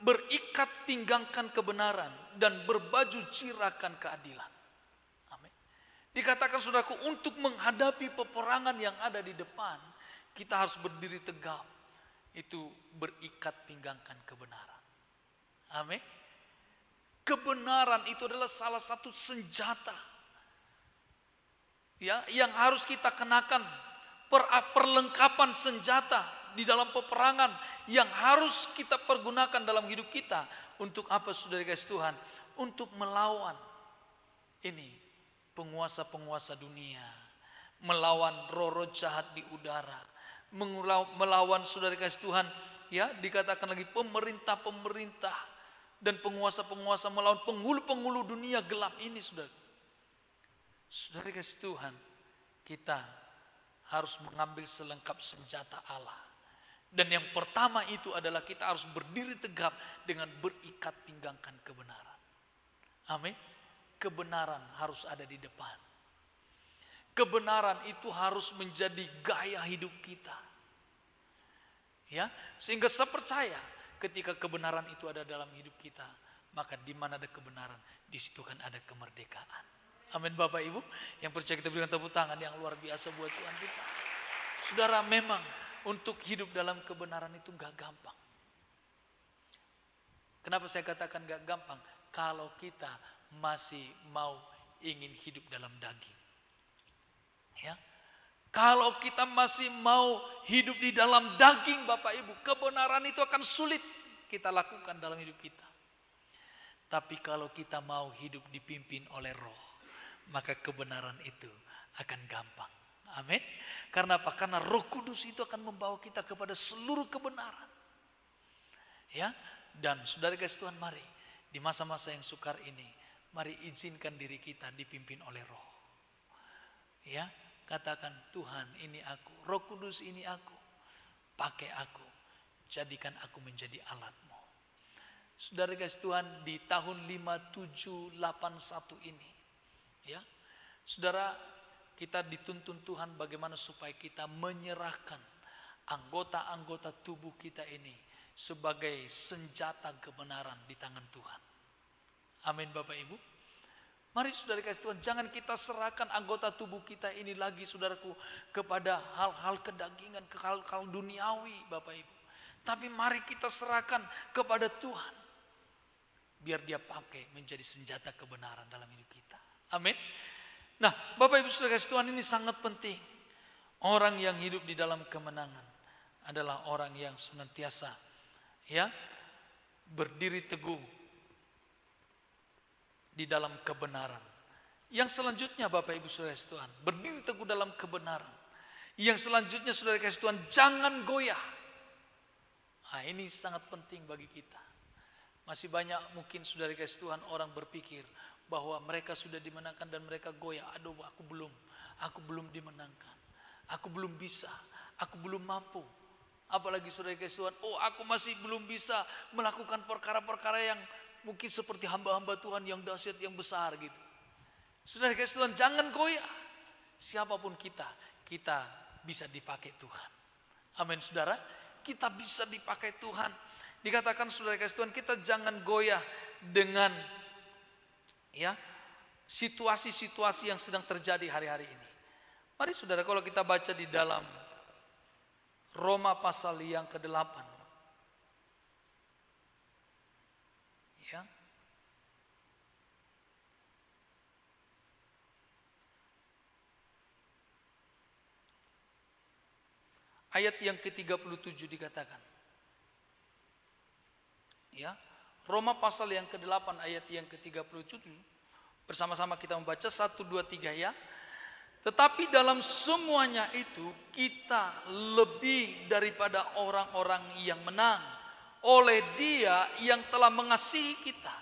berikat pinggangkan kebenaran dan berbaju cirakan keadilan. Amin. Dikatakan saudaraku, untuk menghadapi peperangan yang ada di depan, kita harus berdiri tegap. Itu berikat pinggangkan kebenaran. Amin. Kebenaran itu adalah salah satu senjata ya, yang harus kita kenakan, perlengkapan senjata di dalam peperangan yang harus kita pergunakan dalam hidup kita. Untuk apa saudara kasih Tuhan? Untuk melawan ini penguasa-penguasa dunia, melawan roh-roh jahat di udara, melawan saudara kasih Tuhan, ya dikatakan lagi pemerintah-pemerintah dan penguasa-penguasa, melawan penghulu-penghulu dunia gelap ini saudara. Saudara kasih Tuhan, kita harus mengambil selengkap senjata Allah. Dan yang pertama itu adalah kita harus berdiri tegap dengan berikat pinggangkan kebenaran. Amin. Kebenaran harus ada di depan. Kebenaran itu harus menjadi gaya hidup kita. Ya, sehingga saya percaya ketika kebenaran itu ada dalam hidup kita, maka di mana ada kebenaran, di situ kan ada kemerdekaan. Amin Bapak Ibu. Yang percaya kita berikan tepuk tangan yang luar biasa buat Tuhan kita. Saudara, memang untuk hidup dalam kebenaran itu gak gampang. Kenapa saya katakan gak gampang? Kalau kita masih mau ingin hidup dalam daging. Ya, kalau kita masih mau hidup di dalam daging Bapak Ibu, kebenaran itu akan sulit kita lakukan dalam hidup kita. Tapi kalau kita mau hidup dipimpin oleh Roh, maka kebenaran itu akan gampang. Amin. Karena apa? Karena Roh Kudus itu akan membawa kita kepada seluruh kebenaran. Ya, dan saudara kasih Tuhan, mari di masa-masa yang sukar ini, mari izinkan diri kita dipimpin oleh Roh. Ya, katakan, Tuhan ini aku, Roh Kudus ini aku, pakai aku, jadikan aku menjadi alat-Mu. Saudara kasih Tuhan, di tahun 5781 ini, ya, saudara, kita dituntun Tuhan bagaimana supaya kita menyerahkan anggota-anggota tubuh kita ini sebagai senjata kebenaran di tangan Tuhan. Amin Bapak Ibu. Mari saudara kasih Tuhan, jangan kita serahkan anggota tubuh kita ini lagi saudaraku kepada hal-hal kedagingan, ke hal-hal duniawi Bapak Ibu. Tapi mari kita serahkan kepada Tuhan. Biar dia pakai menjadi senjata kebenaran dalam hidup kita. Amin. Nah Bapak Ibu saudara kasih Tuhan, ini sangat penting. Orang yang hidup di dalam kemenangan adalah orang yang senantiasa ya berdiri teguh di dalam kebenaran. Yang selanjutnya Bapak Ibu saudara kasih Tuhan, berdiri teguh dalam kebenaran. Yang selanjutnya saudara kasih Tuhan, jangan goyah. Nah, ini sangat penting bagi kita. Masih banyak mungkin saudara kasih Tuhan orang berpikir bahwa mereka sudah dimenangkan dan mereka goyah. Aduh, aku belum dimenangkan. Aku belum bisa, aku belum mampu. Apalagi saudara kasih Tuhan, oh aku masih belum bisa melakukan perkara-perkara yang mungkin seperti hamba-hamba Tuhan yang dahsyat, yang besar gitu. Saudara kasih Tuhan, jangan goyah. Siapapun kita bisa dipakai Tuhan. Amin saudara, kita bisa dipakai Tuhan. Dikatakan saudara kasih Tuhan, kita jangan goyah dengan ya situasi-situasi yang sedang terjadi hari-hari ini. Mari saudara, kalau kita baca di dalam Roma pasal yang ke-8. Ya. Ayat yang ke-37 dikatakan. Ya. Roma pasal yang ke-8 ayat yang ke-37. Bersama-sama kita membaca 1, 2, 3 ya. Tetapi dalam semuanya itu kita lebih daripada orang-orang yang menang oleh Dia yang telah mengasihi kita.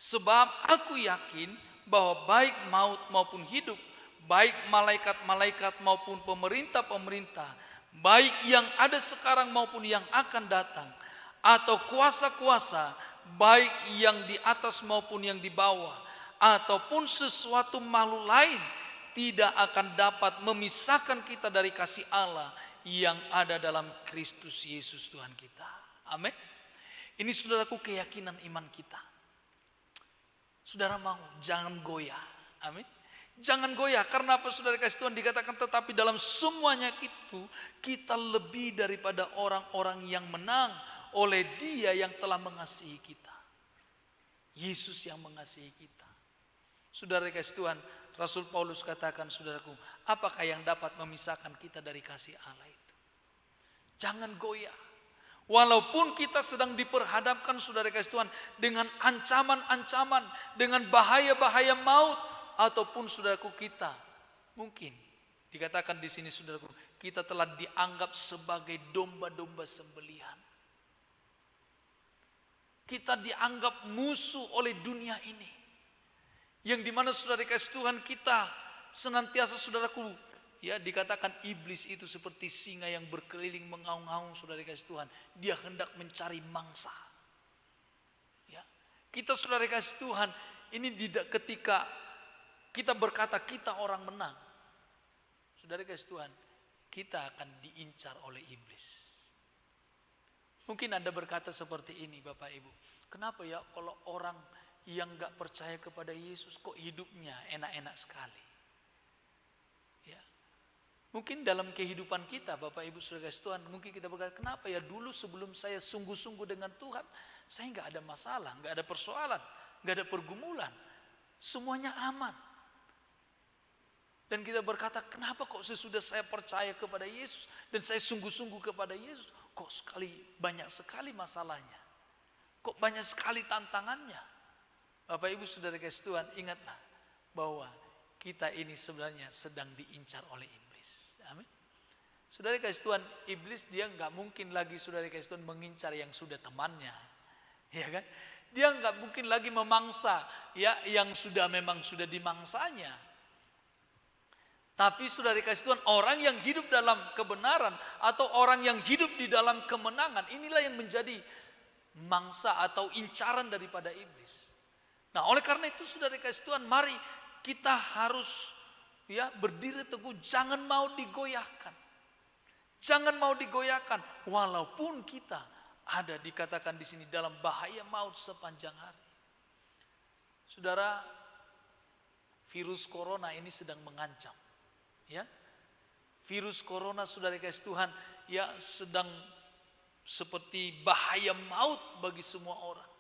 Sebab aku yakin bahwa baik maut maupun hidup, baik malaikat-malaikat maupun pemerintah-pemerintah, baik yang ada sekarang maupun yang akan datang, atau kuasa-kuasa, baik yang di atas maupun yang di bawah, ataupun sesuatu makhluk lain, tidak akan dapat memisahkan kita dari kasih Allah yang ada dalam Kristus Yesus Tuhan kita. Amin. Ini saudaraku keyakinan iman kita. Saudara mau, jangan goyah. Amin. Jangan goyah, karena apa saudara kasih Tuhan dikatakan tetapi dalam semuanya itu kita lebih daripada orang-orang yang menang oleh Dia yang telah mengasihi kita. Yesus yang mengasihi kita. Saudara kasih Tuhan, Rasul Paulus katakan, saudaraku, apakah yang dapat memisahkan kita dari kasih Allah itu? Jangan goyah. Walaupun kita sedang diperhadapkan, saudara kasih Tuhan, dengan ancaman-ancaman, dengan bahaya-bahaya maut, ataupun saudaraku kita, mungkin dikatakan di sini saudaraku, kita telah dianggap sebagai domba-domba sembelihan. Kita dianggap musuh oleh dunia ini. Yang dimana saudara kasih Tuhan kita senantiasa saudaraku, ya dikatakan iblis itu seperti singa yang berkeliling mengaung-aung saudara kasih Tuhan. Dia hendak mencari mangsa. Ya, kita saudara kasih Tuhan ini ketika kita berkata kita orang menang, saudara kasih Tuhan, kita akan diincar oleh iblis. Mungkin Anda berkata seperti ini Bapak Ibu, kenapa ya kalau orang yang gak percaya kepada Yesus kok hidupnya enak-enak sekali. Ya. Mungkin dalam kehidupan kita Bapak Ibu saudara kasih Tuhan, mungkin kita berkata kenapa ya dulu sebelum saya sungguh-sungguh dengan Tuhan, saya gak ada masalah, gak ada persoalan, gak ada pergumulan, semuanya aman. Dan kita berkata kenapa kok sesudah saya percaya kepada Yesus dan saya sungguh-sungguh kepada Yesus, kok banyak sekali masalahnya, kok banyak sekali tantangannya. Bapak Ibu saudara kasih Tuhan, ingatlah bahwa kita ini sebenarnya sedang diincar oleh iblis. Amin. Saudara kasih Tuhan, iblis dia nggak mungkin lagi saudara kasih Tuhan mengincar yang sudah temannya, ya kan? Dia nggak mungkin lagi memangsa ya yang memang sudah dimangsanya. Tapi saudara kasih Tuhan, orang yang hidup dalam kebenaran atau orang yang hidup di dalam kemenangan, inilah yang menjadi mangsa atau incaran daripada iblis. Nah, oleh karena itu saudara kasih Tuhan, mari kita harus ya berdiri teguh, jangan mau digoyahkan. Jangan mau digoyahkan walaupun kita ada dikatakan di sini dalam bahaya maut sepanjang hari. Saudara, virus corona ini sedang mengancam. Ya. Virus corona saudara kasih Tuhan ya sedang seperti bahaya maut bagi semua orang.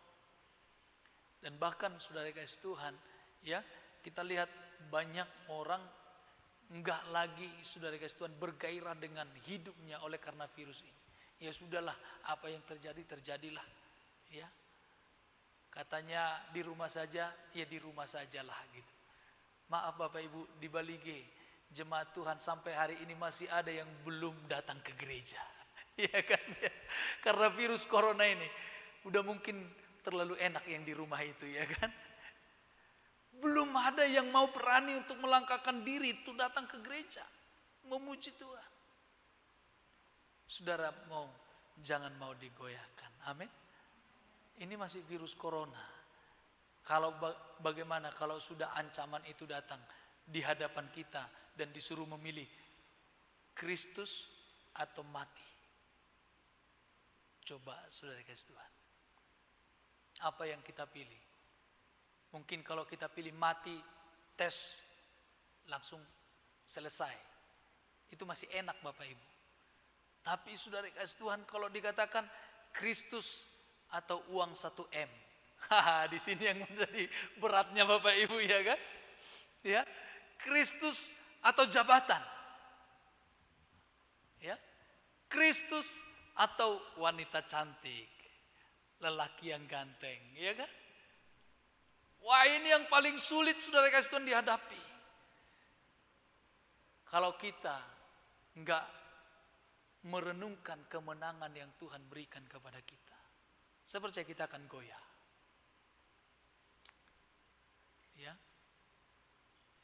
Dan bahkan saudara kasih Tuhan, ya kita lihat banyak orang enggak lagi saudara kasih Tuhan bergairah dengan hidupnya oleh karena virus ini. Ya sudahlah, apa yang terjadi terjadilah. Ya, katanya di rumah saja, ya di rumah sajalah gitu. Maaf Bapak Ibu, di Balige jemaat Tuhan sampai hari ini masih ada yang belum datang ke gereja, ya kan? Ya. Karena virus corona ini udah mungkin terlalu enak yang di rumah itu, ya kan? Belum ada yang mau berani untuk melangkahkan diri untuk datang ke gereja memuji Tuhan. Saudara jangan mau digoyahkan. Amin. Ini masih virus corona. Kalau bagaimana kalau sudah ancaman itu datang di hadapan kita dan disuruh memilih Kristus atau mati? Coba saudara kasih Tuhan. Apa yang kita pilih? Mungkin kalau kita pilih mati, tes langsung selesai. Itu masih enak Bapak Ibu. Tapi saudara kasih Tuhan, kalau dikatakan Kristus atau uang 1 M. Di sini yang menjadi beratnya Bapak Ibu, ya kan? Ya. Kristus atau jabatan. Ya. Kristus atau wanita cantik, lelaki yang ganteng, ya kan? Wah, ini yang paling sulit saudara kasih Tuhan dihadapi. Kalau kita enggak merenungkan kemenangan yang Tuhan berikan kepada kita, saya percaya kita akan goyah. Ya,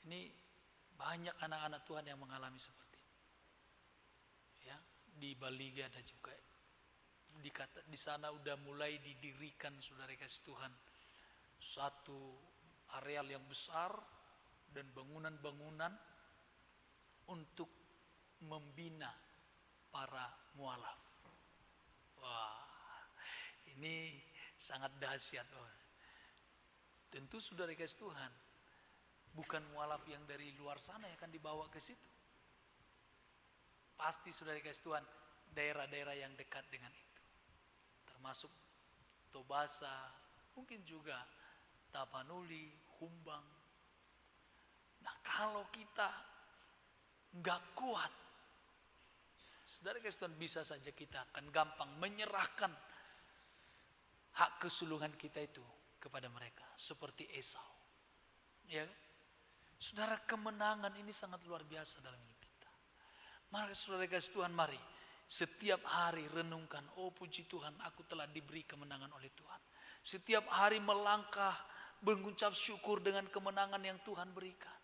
ini banyak anak-anak Tuhan yang mengalami seperti ini. Ya, di Bali ada juga. Di sana udah mulai didirikan saudara kasih Tuhan satu areal yang besar dan bangunan-bangunan untuk membina para mualaf. Wah, ini sangat dahsyat. Tentu saudara kasih Tuhan, bukan mualaf yang dari luar sana yang akan dibawa ke situ. Pasti saudara kasih Tuhan, daerah-daerah yang dekat dengan itu. Termasuk Tobasa, mungkin juga Tapanuli, Humbang. Nah, kalau kita nggak kuat, saudara kasih Tuhan, bisa saja kita akan gampang menyerahkan hak kesulungan kita itu kepada mereka, seperti Esau. Ya, saudara, kemenangan ini sangat luar biasa dalam hidup kita. Maka saudara kasih Tuhan, mari setiap hari renungkan, oh puji Tuhan, aku telah diberi kemenangan oleh Tuhan. Setiap hari melangkah, mengucap syukur dengan kemenangan yang Tuhan berikan.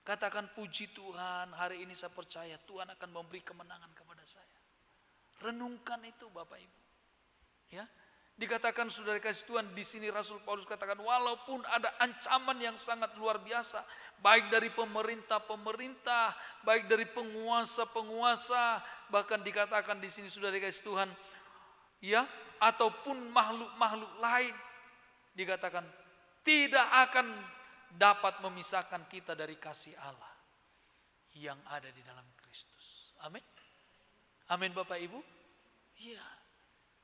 Katakan, puji Tuhan, hari ini saya percaya Tuhan akan memberi kemenangan kepada saya. Renungkan itu Bapak Ibu. Ya, dikatakan saudara kasih Tuhan, di sini Rasul Paulus katakan, walaupun ada ancaman yang sangat luar biasa, baik dari pemerintah, baik dari penguasa, bahkan dikatakan di sini saudara kasih Tuhan, ya, ataupun makhluk-makhluk lain, dikatakan tidak akan dapat memisahkan kita dari kasih Allah yang ada di dalam Kristus. Amin. Amin Bapak Ibu. Iya.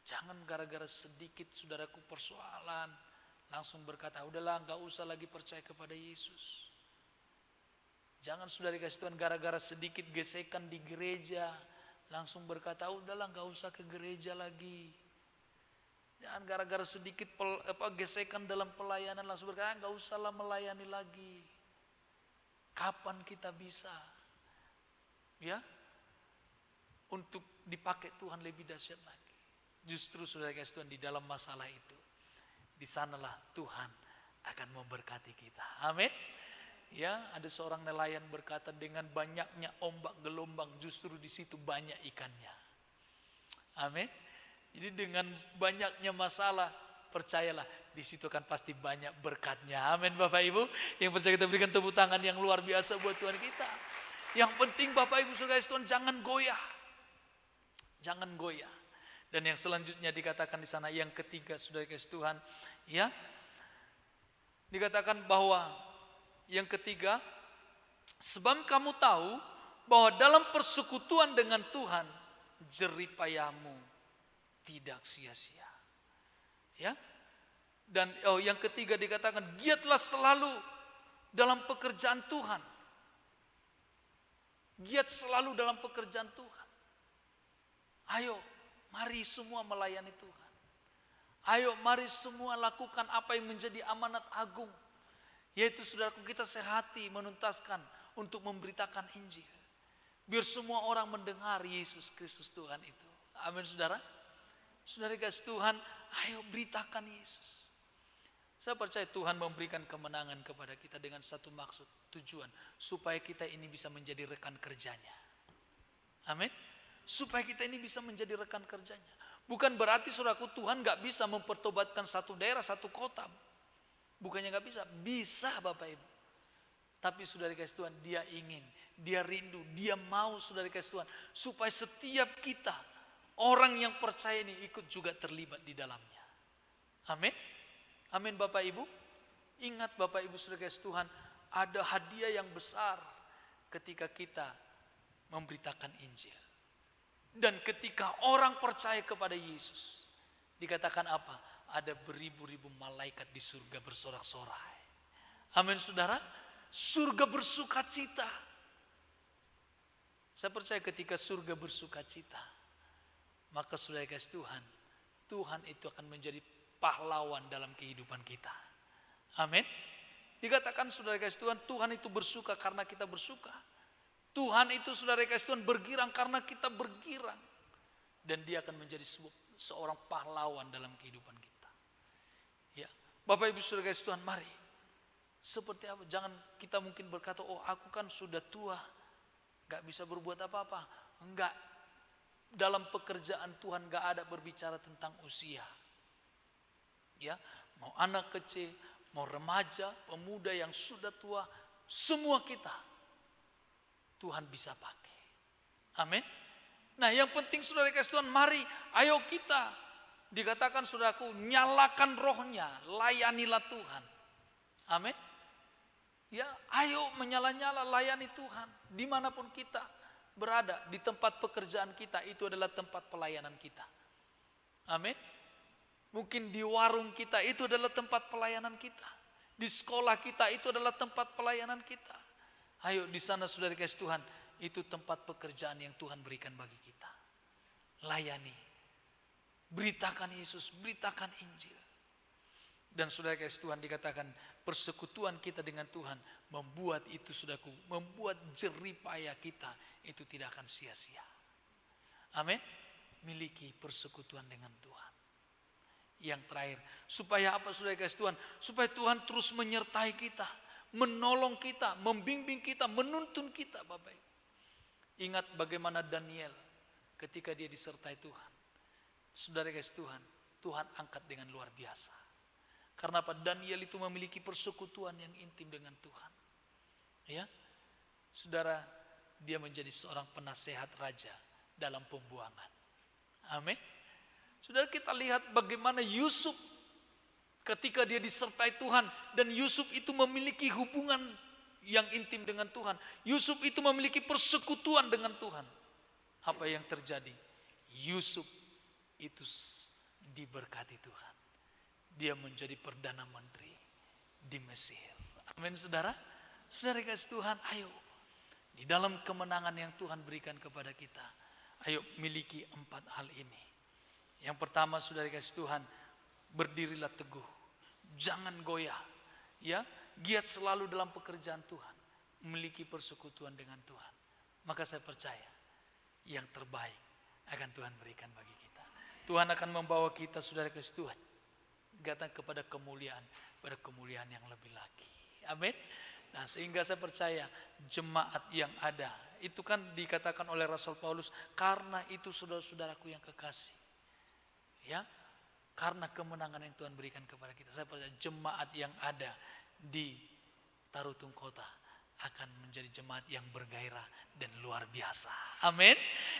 Jangan gara-gara sedikit saudaraku persoalan langsung berkata, udahlah enggak usah lagi percaya kepada Yesus. Jangan saudara kasih Tuhan gara-gara sedikit gesekan di gereja langsung berkata, udahlah enggak usah ke gereja lagi. Jangan gara-gara sedikit gesekan dalam pelayanan langsung berkata, enggak usahlah melayani lagi. Kapan kita bisa, ya, untuk dipakai Tuhan lebih dahsyat lagi? Justru saudara kasih Tuhan, di dalam masalah itu, di sanalah Tuhan akan memberkati kita. Amin. Ya, ada seorang nelayan berkata, dengan banyaknya ombak gelombang justru di situ banyak ikannya. Amin. Jadi dengan banyaknya masalah, percayalah di situ kan pasti banyak berkatnya. Amin Bapak Ibu. Yang percaya kita berikan tepuk tangan yang luar biasa buat Tuhan kita. Yang penting Bapak Ibu saudara Tuhan, jangan goyah. Jangan goyah. Dan yang selanjutnya dikatakan di sana, yang ketiga saudara kasih Tuhan, ya. Dikatakan bahwa yang ketiga, sebab kamu tahu bahwa dalam persekutuan dengan Tuhan, jerih payahmu tidak sia-sia. Ya. Dan yang ketiga dikatakan, giatlah selalu dalam pekerjaan Tuhan. Giat selalu dalam pekerjaan Tuhan. Ayo, mari semua melayani Tuhan. Ayo, mari semua lakukan apa yang menjadi amanat agung. Yaitu saudaraku, kita sehati menuntaskan untuk memberitakan Injil. Biar semua orang mendengar Yesus Kristus Tuhan itu. Amin saudara. Saudara kasih Tuhan, ayo beritakan Yesus. Saya percaya Tuhan memberikan kemenangan kepada kita dengan satu maksud, tujuan, supaya kita ini bisa menjadi rekan kerjanya. Amin. Supaya kita ini bisa menjadi rekan kerjanya. Bukan berarti saudaraku, Tuhan gak bisa mempertobatkan satu daerah, satu kota. Bukannya gak bisa, bisa Bapak Ibu. Tapi saudara kasih Tuhan, dia ingin, dia rindu, dia mau saudara kasih Tuhan, supaya setiap kita, orang yang percaya ini ikut juga terlibat di dalamnya. Amin. Amin Bapak Ibu. Ingat Bapak Ibu saudara kasih Tuhan, ada hadiah yang besar ketika kita memberitakan Injil. Dan ketika orang percaya kepada Yesus, dikatakan apa? Ada beribu-ribu malaikat di surga bersorak-sorai. Amin saudara. Surga bersuka cita. Saya percaya ketika surga bersuka cita, maka saudara kasih Tuhan, Tuhan itu akan menjadi pahlawan dalam kehidupan kita. Amin. Dikatakan saudara kasih Tuhan, Tuhan itu bersuka karena kita bersuka. Tuhan itu saudara kasih Tuhan bergirang karena kita bergirang. Dan dia akan menjadi seorang pahlawan dalam kehidupan kita. Ya, Bapak Ibu saudara kasih Tuhan, mari. Seperti apa? Jangan kita mungkin berkata, oh aku kan sudah tua, gak bisa berbuat apa-apa. Enggak. Dalam pekerjaan Tuhan gak ada berbicara tentang usia. Ya, mau anak kecil, mau remaja, pemuda yang sudah tua, semua kita Tuhan bisa pakai. Amin. Nah yang penting saudara kasih Tuhan, mari ayo kita, dikatakan saudaraku, nyalakan rohnya, layanilah Tuhan. Amin. Ya, ayo menyala-nyala layani Tuhan. Dimanapun kita berada, di tempat pekerjaan kita, itu adalah tempat pelayanan kita. Amin. Mungkin di warung kita, itu adalah tempat pelayanan kita. Di sekolah kita, itu adalah tempat pelayanan kita. Ayo di sana saudara kasih Tuhan, itu tempat pekerjaan yang Tuhan berikan bagi kita. Layani. Beritakan Yesus, beritakan Injil. Dan saudara kasih Tuhan, dikatakan persekutuan kita dengan Tuhan membuat itu saudaraku, membuat jeripaya kita itu tidak akan sia-sia. Amin. Miliki persekutuan dengan Tuhan. Yang terakhir, supaya apa saudara kasih Tuhan? Supaya Tuhan terus menyertai kita, menolong kita, membimbing kita, menuntun kita, Bapak Ibu. Ingat bagaimana Daniel ketika dia disertai Tuhan. Saudara kasih Tuhan, Tuhan angkat dengan luar biasa. Karena apa? Daniel itu memiliki persekutuan yang intim dengan Tuhan. Ya, saudara, dia menjadi seorang penasehat raja dalam pembuangan. Amin. Saudara, kita lihat bagaimana Yusuf ketika dia disertai Tuhan dan Yusuf itu memiliki hubungan yang intim dengan Tuhan. Yusuf itu memiliki persekutuan dengan Tuhan. Apa yang terjadi? Yusuf itu diberkati Tuhan. Dia menjadi perdana menteri di Mesir. Amin saudara. Saudara kasih Tuhan, ayo. Di dalam kemenangan yang Tuhan berikan kepada kita, ayo miliki 4 hal ini. Yang pertama saudara kasih Tuhan, berdirilah teguh. Jangan goyah. Ya, giat selalu dalam pekerjaan Tuhan. Memiliki persekutuan dengan Tuhan. Maka saya percaya yang terbaik akan Tuhan berikan bagi kita. Tuhan akan membawa kita saudara kasih Tuhan datang kepada kemuliaan, pada kemuliaan yang lebih lagi. Amin. Nah, sehingga saya percaya jemaat yang ada, itu kan dikatakan oleh Rasul Paulus, karena itu saudara-saudaraku yang kekasih. Ya, karena kemenangan yang Tuhan berikan kepada kita, saya percaya jemaat yang ada di Tarutung Kota akan menjadi jemaat yang bergairah dan luar biasa. Amin.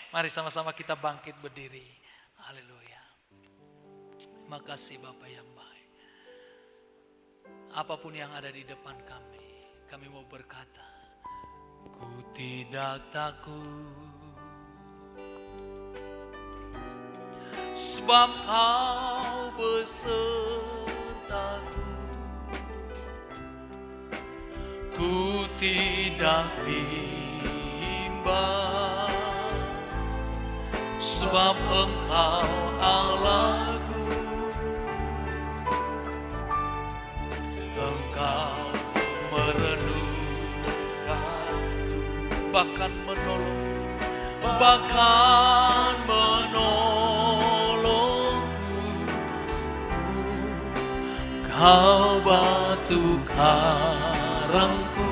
Mari sama-sama kita bangkit berdiri. Haleluya. Terima kasih Bapak yang baik. Apapun yang ada di depan kami mau berkata, ku tidak takut, sebab Kau besertaku. Ku tidak bimbang, sebab Engkau Allahku. Engkau merenungkan, bahkan menolongku. Kau batu karangku,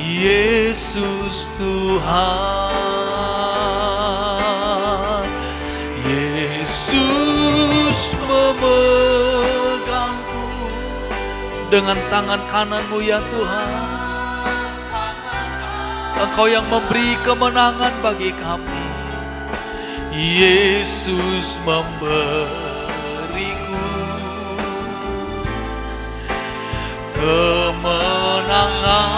Yesus Tuhan. Yesus memegangku dengan tangan kananmu ya Tuhan. Engkau yang memberi kemenangan bagi kami. Yesus memberiku kemenangan.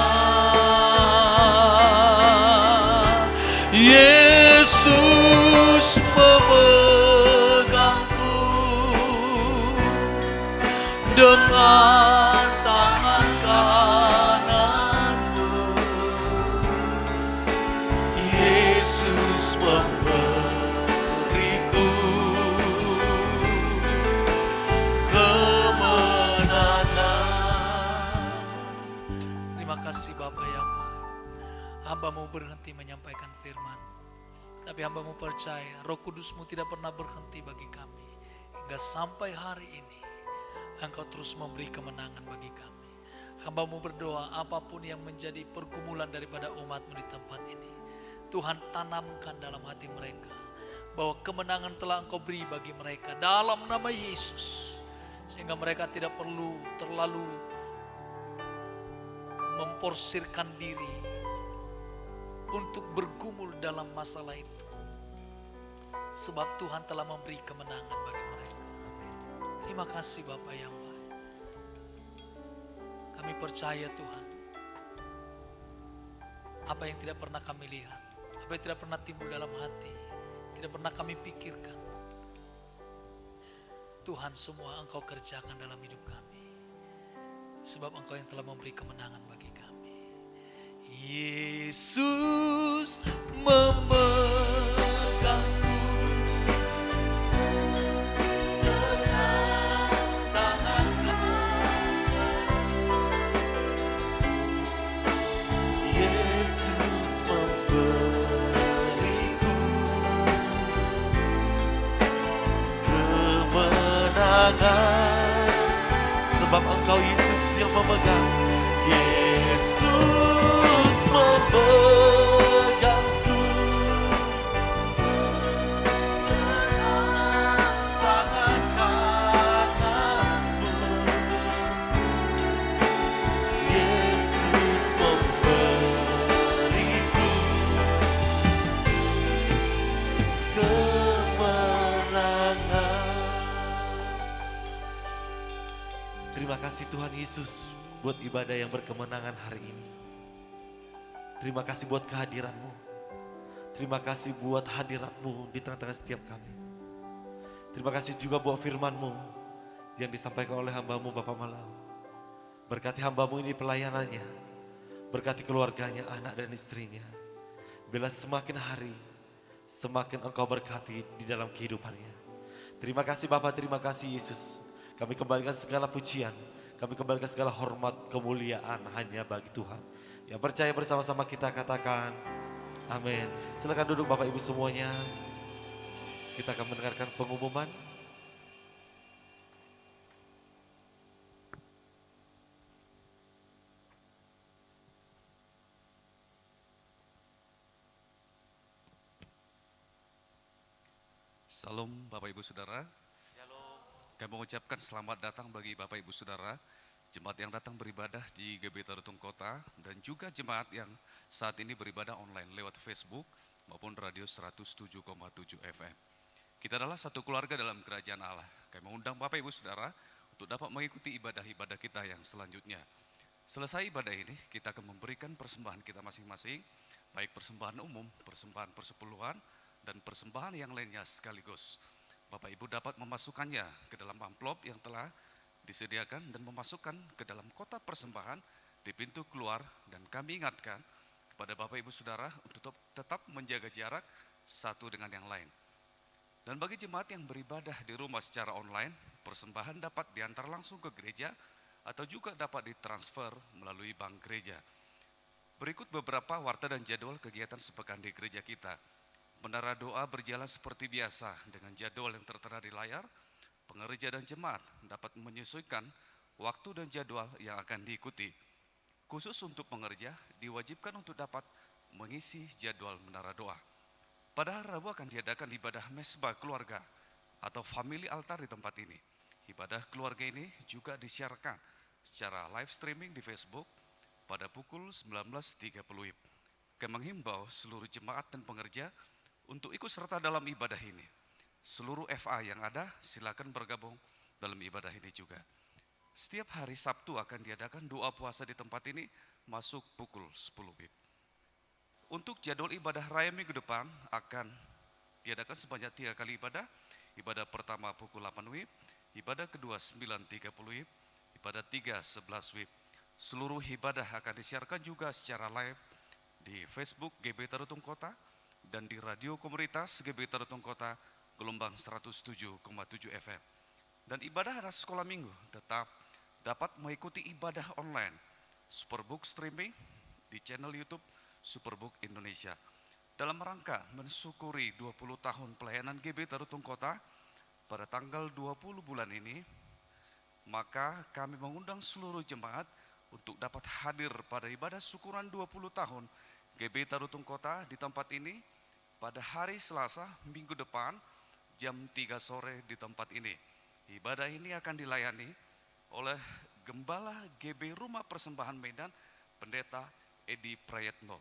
dengan tangan kananmu. Yesus memberiku kemenangan. Terima kasih Bapa yang baik. Hamba-Mu berhenti menyampaikan firman, tapi hamba-Mu percaya Roh Kudus-Mu tidak pernah berhenti bagi kami. Hingga sampai hari ini Engkau terus memberi kemenangan bagi kami. Hamba-Mu berdoa apapun yang menjadi pergumulan daripada umat-Mu di tempat ini, Tuhan tanamkan dalam hati mereka bahwa kemenangan telah Engkau beri bagi mereka dalam nama Yesus. Sehingga mereka tidak perlu terlalu memporsirkan diri untuk bergumul dalam masalah itu. Sebab Tuhan telah memberi kemenangan bagi mereka. Terima kasih Bapa yang baik. Kami percaya Tuhan, apa yang tidak pernah kami lihat, apa yang tidak pernah timbul dalam hati, tidak pernah kami pikirkan, Tuhan semua Engkau kerjakan dalam hidup kami. Sebab Engkau yang telah memberi kemenangan bagi kami. Yesus memegangku dengan tangan kanan. Yesus memberiku kemenangan. Sebab Engkau Yesus yang memegang. Yesus memegangku dengan tangan kananmu. Yesus memberiku kemenangan. Terima kasih Tuhan Yesus buat ibadah yang berkemenangan hari ini. Terima kasih buat kehadiran-Mu. Terima kasih buat hadirat-Mu di tengah-tengah setiap kami. Terima kasih juga buat firman-Mu yang disampaikan oleh hamba-Mu Bapak Malau. Berkati hamba-Mu ini pelayanannya. Berkati keluarganya, anak dan istrinya. Bila semakin hari, semakin Engkau berkati di dalam kehidupannya. Terima kasih Bapak, terima kasih Yesus. Kami kembalikan segala pujian, kami kembalikan segala hormat, kemuliaan hanya bagi Tuhan. Yang percaya bersama-sama kita katakan, amin. Silakan duduk Bapak Ibu semuanya. Kita akan mendengarkan pengumuman. Salam Bapak Ibu Saudara. Kami mengucapkan selamat datang bagi Bapak Ibu Saudara, jemaat yang datang beribadah di GBI Tarutung Kota, dan juga jemaat yang saat ini beribadah online lewat Facebook maupun radio 107,7 FM. Kita adalah satu keluarga dalam kerajaan Allah. Kami mengundang Bapak Ibu Saudara untuk dapat mengikuti ibadah-ibadah kita yang selanjutnya. Selesai ibadah ini, kita akan memberikan persembahan kita masing-masing, baik persembahan umum, persembahan persepuluhan, dan persembahan yang lainnya sekaligus. Bapak Ibu dapat memasukkannya ke dalam amplop yang telah disediakan dan memasukkan ke dalam kotak persembahan di pintu keluar, dan kami ingatkan kepada Bapak Ibu Saudara untuk tetap menjaga jarak satu dengan yang lain. Dan bagi jemaat yang beribadah di rumah secara online, persembahan dapat diantar langsung ke gereja atau juga dapat ditransfer melalui bank gereja. Berikut beberapa warta dan jadwal kegiatan sepekan di gereja kita. Menara doa berjalan seperti biasa dengan jadwal yang tertera di layar. Pengerja dan jemaat dapat menyesuaikan waktu dan jadwal yang akan diikuti. Khusus untuk pengerja, diwajibkan untuk dapat mengisi jadwal menara doa. Pada hari Rabu akan diadakan ibadah mesbah keluarga atau family altar di tempat ini. Ibadah keluarga ini juga disiarkan secara live streaming di Facebook pada pukul 19.30 WIB. Kami menghimbau seluruh jemaat dan pengerja untuk ikut serta dalam ibadah ini. Seluruh FA yang ada silakan bergabung dalam ibadah ini juga. Setiap hari Sabtu akan diadakan doa puasa di tempat ini masuk pukul 10 WIB. Untuk jadwal ibadah raya minggu depan akan diadakan sebanyak 3 kali ibadah. Ibadah pertama pukul 8 WIB, ibadah kedua 9.30 WIB, ibadah 3 11 WIB. Seluruh ibadah akan disiarkan juga secara live di Facebook GBI Tarutung Kota dan di radio komunitas GBI Tarutung Kota gelombang 107,7 FM. Dan ibadah anak sekolah minggu tetap dapat mengikuti ibadah online Superbook streaming di channel YouTube Superbook Indonesia. Dalam rangka mensyukuri 20 tahun pelayanan GBI Tarutung Kota pada tanggal 20 bulan ini, maka kami mengundang seluruh jemaat untuk dapat hadir pada ibadah syukuran 20 tahun GBI Tarutung Kota di tempat ini pada hari Selasa minggu depan jam 3 sore di tempat ini. Ibadah ini akan dilayani oleh Gembala GB Rumah Persembahan Medan, Pendeta Edi Prayetno.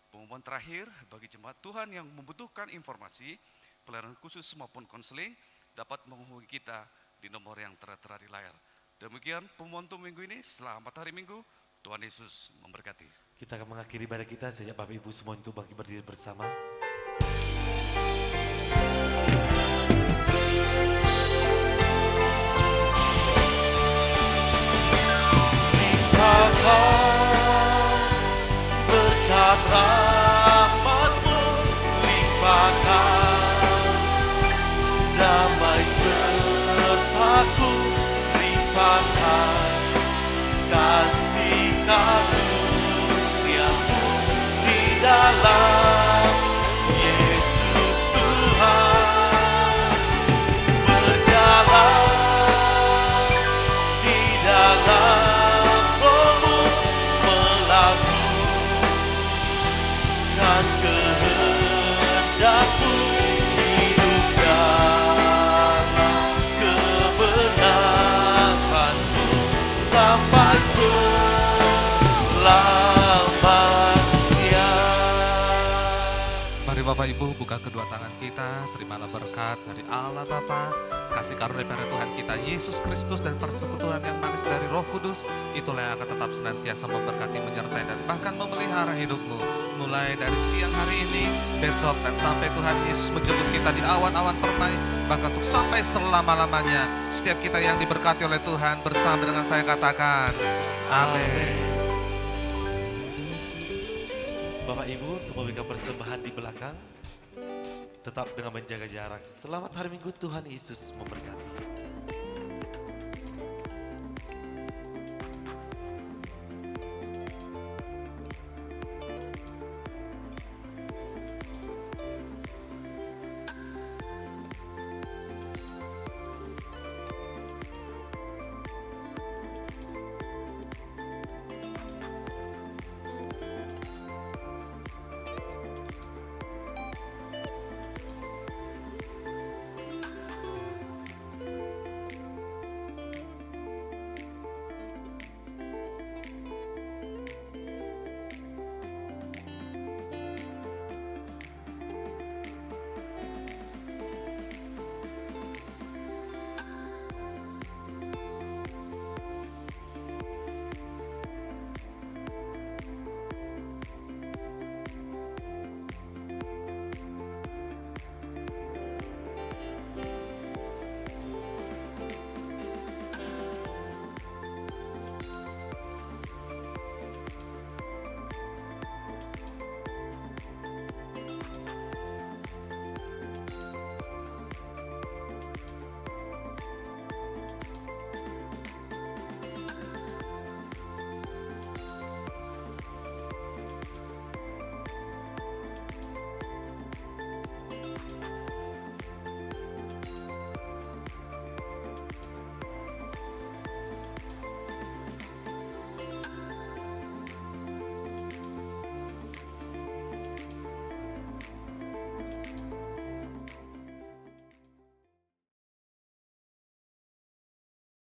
Pengumuman terakhir bagi jemaat Tuhan yang membutuhkan informasi, pelayanan khusus maupun konseling dapat menghubungi kita di nomor yang tertera di layar. Demikian pengumuman untuk minggu ini. Selamat hari Minggu. Tuhan Yesus memberkati. Kita akan mengakhiri ibadah kita, sejak Bapak Ibu semua untuk bagi berdiri bersama. Berkat rahmat-Mu limpahkan, damai serta-Ku limpahkan, kasih karunia-Mu di dalam Yesus Tuhan. Berjalan di dalam kehendak-Mu, hidup dalam kebenaran-Mu sampai selamanya. Mari Bapak Ibu buka kedua tangan kita, terimalah berkat dari Allah Bapa, kasih karunia dari Tuhan kita Yesus Kristus dan persekutuan yang manis dari Roh Kudus, itulah yang akan tetap senantiasa memberkati, menyertai dan bahkan memelihara hidupmu. Mulai dari siang hari ini, besok dan sampai Tuhan Yesus menjemput kita di awan-awan permai, bahkan untuk sampai selama-lamanya. Setiap kita yang diberkati oleh Tuhan bersama dengan saya katakan, amin. Bapak Ibu untuk memberikan persembahan di belakang, tetap dengan menjaga jarak. Selamat hari Minggu, Tuhan Yesus memberkati.